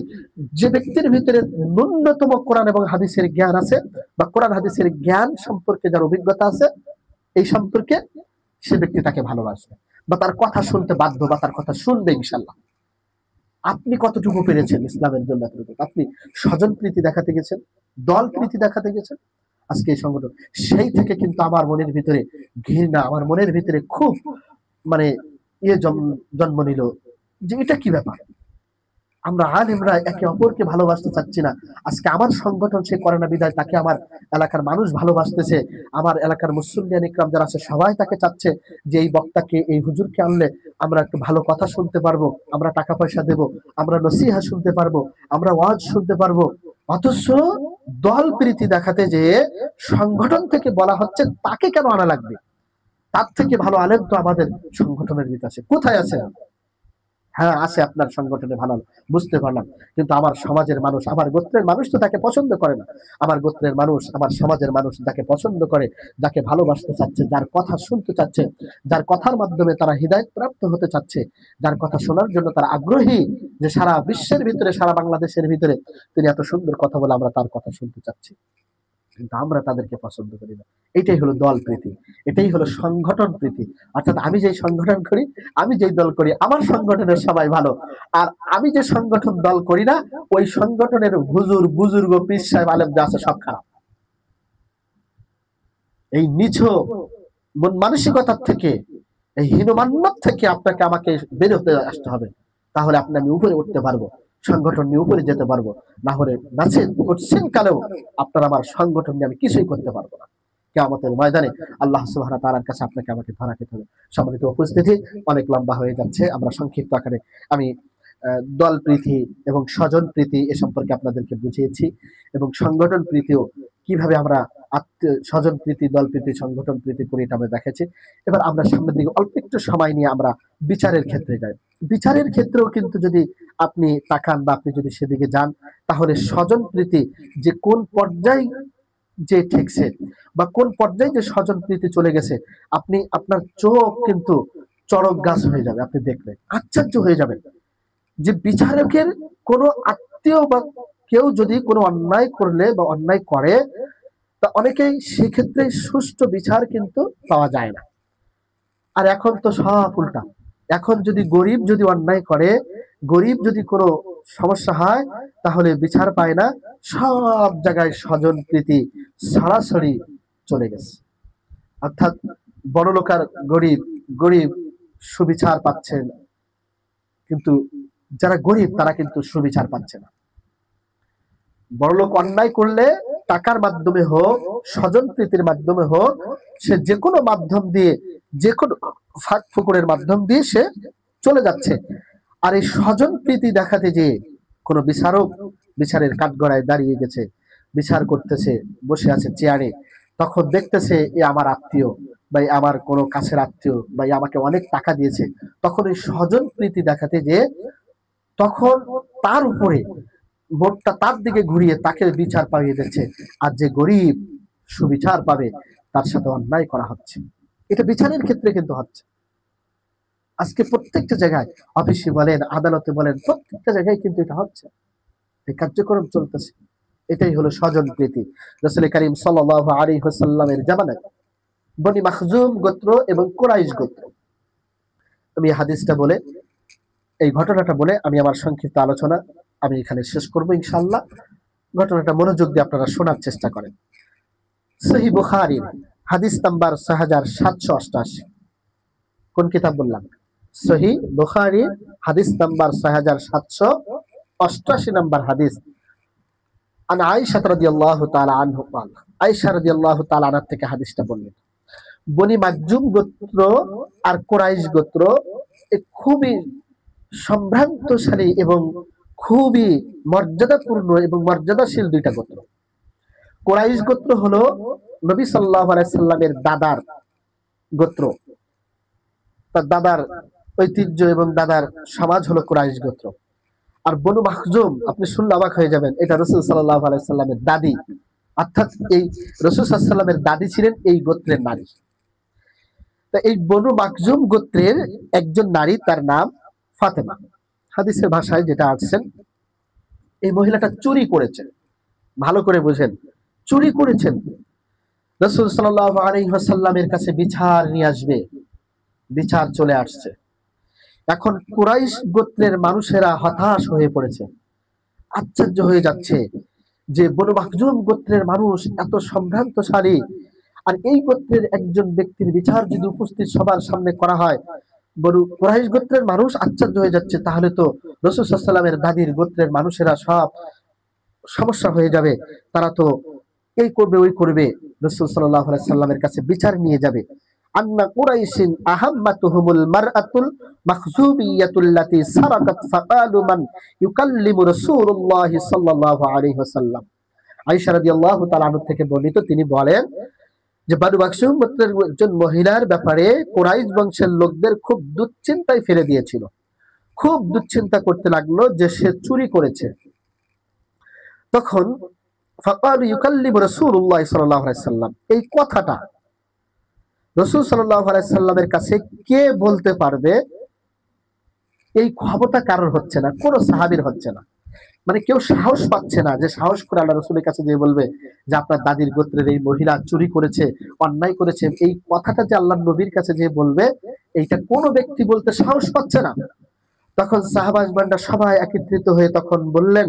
যে ব্যক্তির ভিতরে ন্যূনতম কোরআন এবং হাদিসের জ্ঞান আছে, বা কোরআন হাদিসের জ্ঞান সম্পর্কে যার অভিজ্ঞতা আছে, এই সম্পর্কে সে ব্যক্তি তাকে ভালোবাসবে, বা তার কথা শুনতে বাধ্য, বা তার কথা শুনবে ইনশাল্লাহ। আপনি কতটুকু পেরেছেন ইসলামের জন্য? আপনি স্বজন প্রীতি দেখাতে গেছেন, দল প্রীতি দেখাতে গেছেন। আজকে এই সংগঠন, সেই থেকে কিন্তু আমার মনের ভিতরে ঘৃণা, আমার মনের ভিতরে খুব মানে জন্ম নিল, যে এটা কি ব্যাপার, আমরা আলেমরা একে অপরকে ভালোবাসতে চাচ্ছি না। আজকে আমার সংগঠন সে করে না বিদায় তাকে আমার এলাকার মানুষ ভালোবাসতেছে, আমার এলাকার মুসল্লিয়ান ইকরাম যারা আছে সবাই তাকে চাচ্ছে যে এই বক্তাকে, এই হুজুরকে আনলে আমরা একটু ভালো কথা শুনতে পারবো, আমরা টাকা পয়সা দেব, আমরা নসিহা শুনতে পারবো, আমরা ওয়াজ শুনতে পারবো। অথচ দল প্রীতি দেখাতে যে সংগঠন থেকে বলা হচ্ছে তাকে কেন আনা লাগবে, তার থেকে ভালো আলেম তো আমাদের সংগঠনের ভিতরে আছে। কোথায় আছে? হ্যাঁ আছে আপনার সংগঠনে, ভালো, বুঝতে পারলাম, কিন্তু আমার সমাজের মানুষ, আমার গোত্রের মানুষ তো তাকে পছন্দ করে না। আমার গোত্রের মানুষ, আমার সমাজের মানুষ যাকে পছন্দ করে, যাকে ভালোবাসতে চাচ্ছে, যার কথা শুনতে চাচ্ছে, যার কথার মাধ্যমে তারা হিদায়াত প্রাপ্ত হতে চাচ্ছে, যার কথা শোনার জন্য তারা আগ্রহী, যে সারা বিশ্বের ভিতরে, সারা বাংলাদেশের ভিতরে তিনি এত সুন্দর কথা বলে, আমরা তার কথা শুনতে চাচ্ছি, কিন্তু আমরা তাদেরকে পছন্দ করি না। এটাই হলো দল প্রীতি, এটাই হলো সংগঠন প্রীতি। অর্থাৎ আমি যেই সংগঠন করি, আমি যেই দল করি, আমার সংগঠনের সবাই ভালো, আর আমি যে সংগঠন দল করি না, ওই সংগঠনের হুজুর, বুজুর্গ, পীর সাহেব, আলেম যা আছে সব খারাপ। এই নিছ মন মানসিকতার থেকে, এই হীনমান্যত থেকে আপনাকে আমাকে বের হতে আসতে হবে, তাহলে আপনি আমি উপরে উঠতে পারবো, সংগঠন নিয়ে উপরে যেতে পারবো। না হলে নাচেন করছেন কালেও আপনার আমার সংগঠন নিয়ে আমি কিছুই করতে পারবো না। কিয়ামতের ময়দানে আল্লাহ সুবহানাহু ওয়া তাআলার কাছে আপনাকে আমাকে ধরা খেতে হবে। সম্মানিত উপস্থিতি, অনেক লম্বা হয়ে যাচ্ছে, আমরা সংক্ষিপ্ত আকারে আমি দল প্রীতি এবং স্বজন প্রীতি এ সম্পর্কে আপনাদেরকে বুঝিয়েছি, এবং সংগঠন প্রীতিও কিভাবে আমরা আত্মীয় স্বজন প্রীতি, দল প্রীতি, সংগঠন প্রীতি করি, এটা আমরা দেখেছি। এবার আমরা সামনের দিকে অল্প একটু সময় নিয়ে আমরা বিচারের ক্ষেত্রে যাই। বিচারের ক্ষেত্রেও কিন্তু যদি আপনি তাকান, বা আপনি যদি সেদিকে যান, তাহলে স্বজন প্রীতি যে কোন পর্যায়ে যে ঠেকছে, বা কোন পর্যায়ে যে স্বজন প্রীতি চলে গেছে, আপনি আপনার চোখ কিন্তু চড়ক গাছ হয়ে যাবে, আপনি দেখলে আশ্চর্য হয়ে যাবেন যে বিচারকের কোনো আত্মীয় বা কেউ যদি কোনো অন্যায় করলে বা অন্যায় করে, তা অনেকেই সেক্ষেত্রে সুষ্ঠু বিচার কিন্তু পাওয়া যায় না। আর এখন তো সব উল্টা, এখন যদি গরিব যদি অন্যায় করে, গরিব যদি কোনো সমস্যা হয়, তাহলে বিচার পায় না, সব জায়গায় স্বজন প্রীতি সরাসরি চলে গেছে। অর্থাৎ বড় লোক আর গরিব, গরিব সুবিচার পাচ্ছেন, কিন্তু যারা গরিব তারা কিন্তু সুবিচার পাচ্ছে না। বড়লোক অন্যায় করলে টাকার মাধ্যমে হোক, স্বজন প্রীতির মাধ্যমে হোক, সে যে কোনো মাধ্যম দিয়ে, যে কোনো ফাঁক ফুকুরের মাধ্যম দিয়ে সে চলে যাচ্ছে। আর এই স্বজন প্রীতি দেখাতে যে কোনো বিচারক বিচারের কাঠগড়ায় দাঁড়িয়ে গেছে, বিচার করতেছে, বসে আছে চেয়ারে, তখন দেখতেছে এ আমার আত্মীয়, বা আমার কোনো কাছের আত্মীয়, বা আমাকে অনেক টাকা দিয়েছে, তখন এই স্বজন প্রীতি দেখাতে যে তখন তার উপরে ভোটটা তার দিকে ঘুরিয়ে তাকে বিচার পাইয়ে দিচ্ছে, আর যে গরিব সুবিচার পাবে তার সাথে অন্যায় করা হচ্ছে। এটা বিচারের ক্ষেত্রে কিন্তু হচ্ছে। আজকে প্রত্যেকটা জায়গায়, অফিসে বলেন, আদালতে বলেন, প্রত্যেকটা জায়গায় কিন্তু এটা হচ্ছে, এই কার্যক্রম চলতেছে। এটাই হলো স্বজন প্রীতি। রাসূল করিম সাল্লাল্লাহু আলাইহি ওয়াসাল্লামের জামানায় বনি মাখজুম গোত্র এবং কুরাইশ গোত্র, আমি হাদিসটা বলে, এই ঘটনাটা বলে আমি আমার সংক্ষিপ্ত আলোচনা আমি এখানে শেষ করব ইনশাআল্লাহ। ঘটনাটা মনোযোগ দিয়ে আপনারা শোনার চেষ্টা করেন। সহিহ বুখারী হাদিস নাম্বার 6788, কোন কিতাব বললাম? সহিহ বুখারী হাদিস নাম্বার 6788 নম্বর হাদিস। আন আয়েশা রাদিয়াল্লাহু তাআলা আনহু قال আয়েশা রাদিয়াল্লাহু তাআলা আনহা থেকে হাদিসটা বললেন, বনি মাকজুম গোত্র আর কুরাইশ গোত্র খুবই সম্ভ্রান্তশালী এবং খুবই মর্যাদাপূর্ণ এবং মর্যাদাশীল দুইটা গোত্র। কুরাইশ গোত্র হলো নবী সাল্লাল্লাহু আলাইহি সাল্লামের দাদার গোত্র, তার দাদার ঐতিহ্য এবং দাদার সমাজ হলো কুরাইশ গোত্র। আর বনু মাখজুম আপনি শুনলে অবাক হয়ে যাবেন, এটা রাসূল সাল্লাল্লাহু আলাইহি সাল্লামের দাদি, অর্থাৎ এই রাসূল সাল্লাল্লাহু আলাইহি সাল্লামের দাদি ছিলেন এই গোত্রের নারী। তো এই বনু মাখজুম গোত্রের একজন নারী, তার নাম ফাতেমা। হাদিসের ভাষায় যেটা আসছেন, এই মহিলাটা চুরি করেছেন, ভালো করে বুঝেন, চুরি করেছেন। রাসূল সাল্লাল্লাহু আলাইহি ওয়াসাল্লামের কাছে বিচার নিয়ে আসবে, বিচার চলে আসছে। এখন কুরাইশ গোত্রের মানুষেরা হতাশ হয়ে পড়েছে, আশ্চর্য হয়ে যাচ্ছে যে বনু মাখজুম গোত্রের মানুষ এত সম্ভ্রান্তশালী, আর এই গোত্রের একজন ব্যক্তির বিচার যদি উপস্থিত সবার সামনে করা হয়, বনু কুরাইশ গোত্রের মানুষ আশ্চর্য হয়ে যাচ্ছে, তাহলে তো রাসূল সাল্লাল্লাহু আলাইহি ওয়াসাল্লামের দাদির গোত্রের মানুষেরা সব সমস্যা হয়ে যাবে, তারা তো এই করবে ওই করবে, রাসূল সাল্লাল্লাহু আলাইহি সাল্লামের কাছে বিচার নিয়ে যাবে। আন্না কুরাইশিন আহাম্মাতুহুমুল মারআতুল মাখজুবিয়াতুল্লাতী সারাকাত ফাকালু মান ইউকাল্লিমু রাসূলুল্লাহ সাল্লাল্লাহু আলাইহি ওয়াসাল্লাম। আয়েশা রাদিয়াল্লাহু তাআলা আনহা থেকে বর্ণিত, তিনি বলেন যে বনু মাখজুম গোত্রের একজন মহিলার ব্যাপারে কুরাইশ বংশের লোকদের খুব দুশ্চিন্তায় ফেলে দিয়েছিল, খুব দুশ্চিন্তা করতে লাগলো যে সে চুরি করেছে। তখন ফাকালু ইউকাল্লিমু রাসূলুল্লাহ সাল্লাল্লাহু আলাইহি ওয়াসাল্লাম, এই কথাটা রাসূল সাল্লাল্লাহু আলাইহি সাল্লামের কাছে কে বলতে পারবে, এই ক্ষমতা কারোর হচ্ছে না, কোন সাহাবীর হচ্ছে না। মানে কেউ সাহস পাচ্ছে না যে সাহস করে আল্লাহ রাসূলের কাছে যে বলবে যে আপনার দাদির গোত্রের এই মহিলা চুরি করেছে, অন্যায় করেছে, এই কথাটা যে আল্লাহর নবীর কাছে যে বলবে, এইটা কোনো ব্যক্তি বলতে সাহস পাচ্ছে না। তখন সাহাবাজ বান্দা সবাই একত্রিত হয়ে তখন বললেন,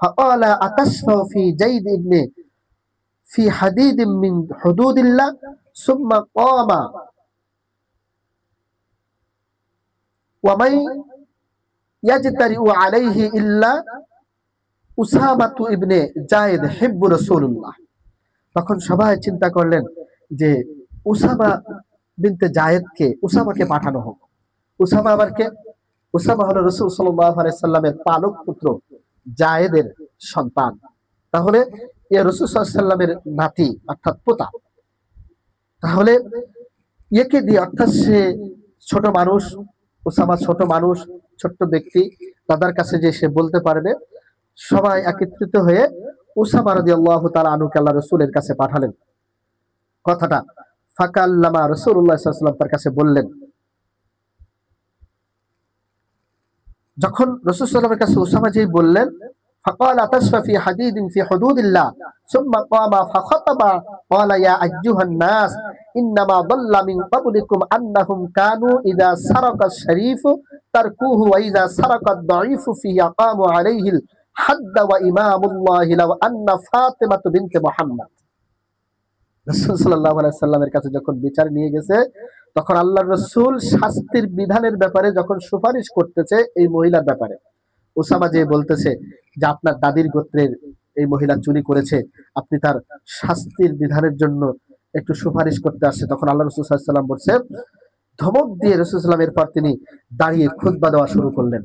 ফাকালা আতাশফা ফি যায়েদ ইবনে ফি হাদিদ মিন হুদুদিল্লাহ সুম্মা কামা ওয়া মাই ইয়াজতারিউ আলাইহি ইল্লা উসামাতু ইবনে যায়েদ হিব্বু রাসূলুল্লাহ। তখন সবাই চিন্তা করলেন যে উসামা বিনতে যায়েদকে, উসামাকে পাঠানো হোক। উসামা আবার কে? উসামা হলো রাসূল সাল্লাল্লাহু আলাইহি সাল্লামের পালক পুত্র যায়েদের সন্তান, তাহলে এ রাসূল সাল্লাল্লাহু আলাইহি সাল্লামের নাতি অর্থাৎ পোতা। তাহলে একে দিয়ে, অর্থাৎ সে ছোট মানুষ, উসামা ছোট মানুষ, ছোট্ট ব্যক্তি, তাদের কাছে যে সে বলতে পারবে। সবাই একত্রিত হয়ে উসামা রাদিয়াল্লাহু তাআলা আনহুকে আল্লাহর রাসূলের কাছে পাঠালেন কথাটা। ফাকাল্লামা রাসূলুল্লাহ সাল্লাল্লাহু আলাইহি ওয়াসাল্লাম তার কাছে বললেন। যখন রাসূল সাল্লাল্লাহু আলাইহি ওয়াসাল্লামের কাছে উসামা যেই বললেন, ফাকাল আতাশফা ফি হাদিদিন ফি হুদুদিল্লাহ সুম্মা কামা ফাখাতাবা ক্বালা ইয়া আইয়ুহান নাস ইন্নামা দাল্লা মিন ক্বাবলিকুম আন্নাহুম কানু ইযা সারাকা আশ-শারীফু তারকুহু ওয়া ইযা সারাকা আদ-দাঈফু ফিহি আকামু আলাইহিল হাদ্দ ওয়া ইমামুল্লাহি লাউ আন্না ফাতিমা বিনতে মুহাম্মদ। রাসূল সাল্লাল্লাহু আলাইহি সাল্লামের কাছে যখন বিচার নিয়ে গেছে, তখন আল্লাহর রাসূল শাস্তির বিধানের ব্যাপারে যখন সুপারিশ করতেছে এই মহিলার ব্যাপারে, উসামা যে বলতেছে যে আপনার দাদির গোত্রের এই মহিলা চুরি করেছে, আপনি তার শাস্তির বিধানের জন্য একটু সুপারিশ করতে আসছে, তখন আল্লাহ রাসূল সাল্লাল্লাহু আলাইহি সাল্লাম বলছে, ধমক দিয়ে রাসূল সাল্লাল্লাহু আলাইহি সাল্লাম এরপর তিনি দাঁড়িয়ে খুতবা দেওয়া শুরু করলেন,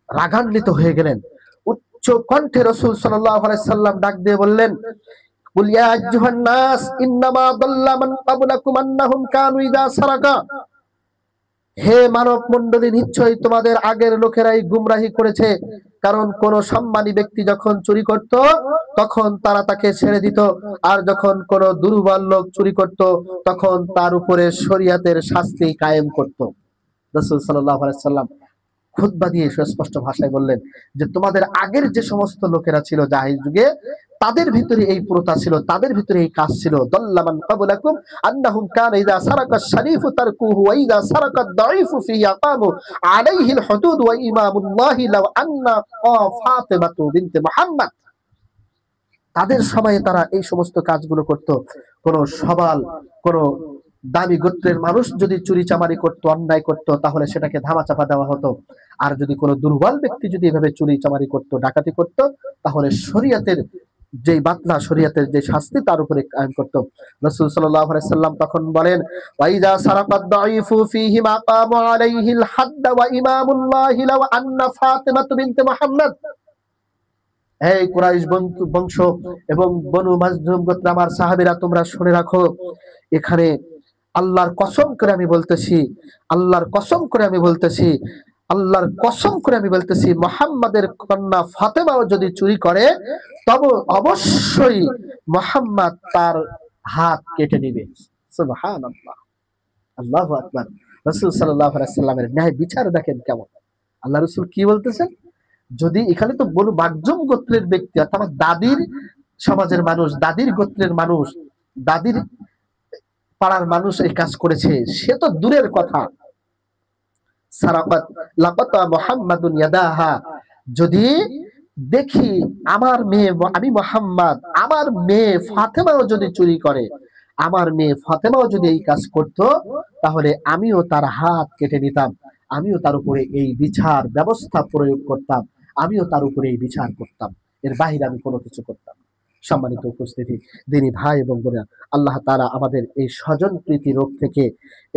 রাগান্বিত হয়ে গেলেন। উচ্চ কণ্ঠে রাসূল সাল্লাল্লাহু আলাইহি সাল্লাম ডাক দিয়ে বললেন, কুল ইয়া আইয়ুহান নাস ইন্নামা দাল্লা মান ক্বাবলাকুম আন্নাহুম কানু ইযা সারাকা। হে মানব মণ্ডলী, নিশ্চয়ই তোমাদের আগের লোকেরাই গুমরাহি করেছে, কারণ কোন সম্মানী ব্যক্তি যখন চুরি করত তখন তারা তাকে ছেড়ে দিত, আর যখন কোন দুর্বল লোক চুরি করত তখন তার উপরে শরীয়তের শাস্তি কায়েম করত। রাসূল সাল্লাল্লাহু আলাইহি সাল্লাম খুতবা দিয়ে সুস্পষ্ট ভাষায় বললেন যে তোমাদের আগের যে সমস্ত লোকেরা ছিল জাহিল যুগে, তাদের ভিতরে এই প্রথা ছিল, তাদের ভিতরে এই কাজ ছিল। দাল্লামান ক্বাবলাকুম আন্নাহুম কানা ইযা সারাকা আশ-শারীফু তারকুহু ওয়া ইযা সারাকা আদ-দাঈফু ফি ইয়াকামু আলাইহিল হুদুদ ওয়া ইমামুল্লাহি লাউ আন্না ফাতিমাতু বিনতে মুহাম্মদ। তাদের সময়ে তারা এই সমস্ত কাজগুলো করত। কোন সবাল, কোন দামি গোত্রের মানুষ যদি চুরি চামারি করত, অন্যায় করত, তাহলে সেটাকে ধামাচাপা দেওয়া হতো। আর যদি কোনো দুর্বল ব্যক্তি যদি এভাবে চুরি চামারি করত, ডাকাতি করত, তাহলে শরীয়তের যে বাতলা শরীয়তের যে শাস্তি তার উপরে কায়েম করত। রাসূল সাল্লাল্লাহু আলাইহি সাল্লাম তখন বলেন, ওয়াইজা সারাকাদ দাঈফু ফীহি মাকামু আলাইহিল হাদ্দ ওয়া ইমামুল্লাহি লাও আন্না ফাতিমা বিনতে মুহাম্মদ। এই কুরাইশ বংশ এবং বনু মাখজুম গোত্র আমার সাহাবীরা, তোমরা শুনে রাখো, এখানে আল্লাহর কসম করে আমি বলতেছি, আল্লাহর কসম করে আমি বলতেছি, আল্লাহর কসম করে আমি বলতেছি, মুহাম্মাদের কন্যা ফাতেমাও যদি চুরি করে তবে অবশ্যই মুহাম্মদ তার হাত কেটে নেবে। সুবহানাল্লাহ, আল্লাহু আকবার। রাসূল সাল্লাল্লাহু আলাইহি সাল্লামের ন্যায় বিচার দেখেন কেমন। আল্লাহ রাসূল কি বলতেছেন, যদি এখানে তো বনু মাখজুম গোত্রের ব্যক্তি, অর্থাৎ আমার দাদির সমাজের মানুষ, দাদির গোত্রের মানুষ, দাদির পাড়ার মানুষ এই কাজ করেছে, সে তো দূরের কথা। সারাকাত লাকাতা মুহাম্মাদুন ইয়াদাহা, যদি দেখি আমার মেয়ে, আমি মুহাম্মদ, আমার মেয়ে ফাতেমাও যদি চুরি করে, আমার মেয়ে ফাতেমাও যদি এই কাজ করত, তাহলে আমিও তার হাত কেটে নিতাম, আমিও তার উপরে এই বিচার ব্যবস্থা প্রয়োগ করতাম, আমিও তার উপরে এই বিচার করতাম, এর বাইরে আমি কোনো কিছু করতাম। সম্মানিত উপস্থিতি, দিনী ভাই এবং বোনেরা, আল্লাহ তাআলা আমাদের এই স্বজন প্রীতি রোগ থেকে,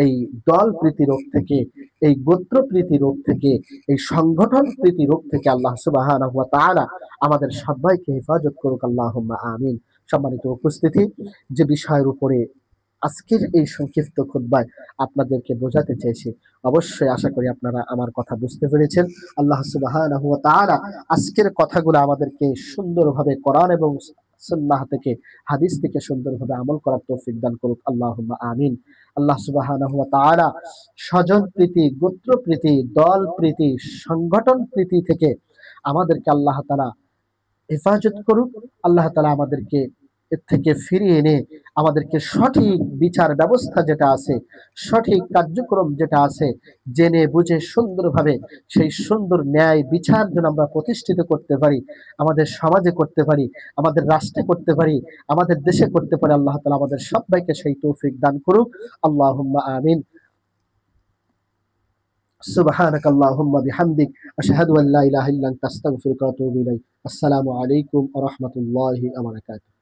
এই দল প্রীতি রোগ থেকে, এই গোত্র প্রীতি রোগ থেকে, এই সংগঠন প্রীতি রোগ থেকে আল্লাহ সুবহানাহু ওয়া তাআলা আমাদের সবাইকে হেফাজত করুক, আল্লাহুম্মা আমিন। সম্মানিত উপস্থিতি, যে বিষয়ের উপরে আজকের এই সংক্ষিপ্ত খুতবায় আপনাদেরকে বোঝাতে চেয়েছি, অবশ্যই আশা করি আপনারা আমার কথা বুঝতে পেরেছেন। আল্লাহ সুবহানাহু ওয়া তাআলা আজকের কথাগুলো আমাদেরকে সুন্দরভাবে কোরআন এবং সুন্নাহ থেকে, হাদিস থেকে সুন্দরভাবে আমল করার তৌফিক দান করুক, আল্লাহুম্মা আমিন। আল্লাহ সুবহানাহু ওয়া তাআলা স্বজন প্রীতি, গোত্র প্রীতি, দল প্রীতি, সংগঠন প্রীতি থেকে আমাদেরকে আল্লাহ তাআলা হেফাজত করুক। আল্লাহ তাআলা আমাদেরকে এর থেকে ফিরিয়ে এনে আমাদেরকে সঠিক বিচার ব্যবস্থা যেটা আছে, সঠিক কার্যক্রম যেটা আছে, জেনে বুঝে সুন্দরভাবে সেই সুন্দর ন্যায় বিচার যেন আমরা প্রতিষ্ঠিত করতে পারি, আমাদের সমাজে করতে পারি, আমাদের রাষ্ট্রে করতে পারি, আমাদের দেশে করতে পারি। আল্লাহ তাআলা আমাদের সবাইকে সেই তৌফিক দান করুক, আল্লাহুম্মা আমিন। সুবহানাক আল্লাহুম্মা বিহামদিক, আশহাদু আল্লা ইলাহা ইল্লা আনতা, আস্তাগফিরুকা ওয়া আতুবু ইলাইক। আসসালামু আলাইকুম ওয়া রাহমাতুল্লাহি ওয়া বারাকাতুহু।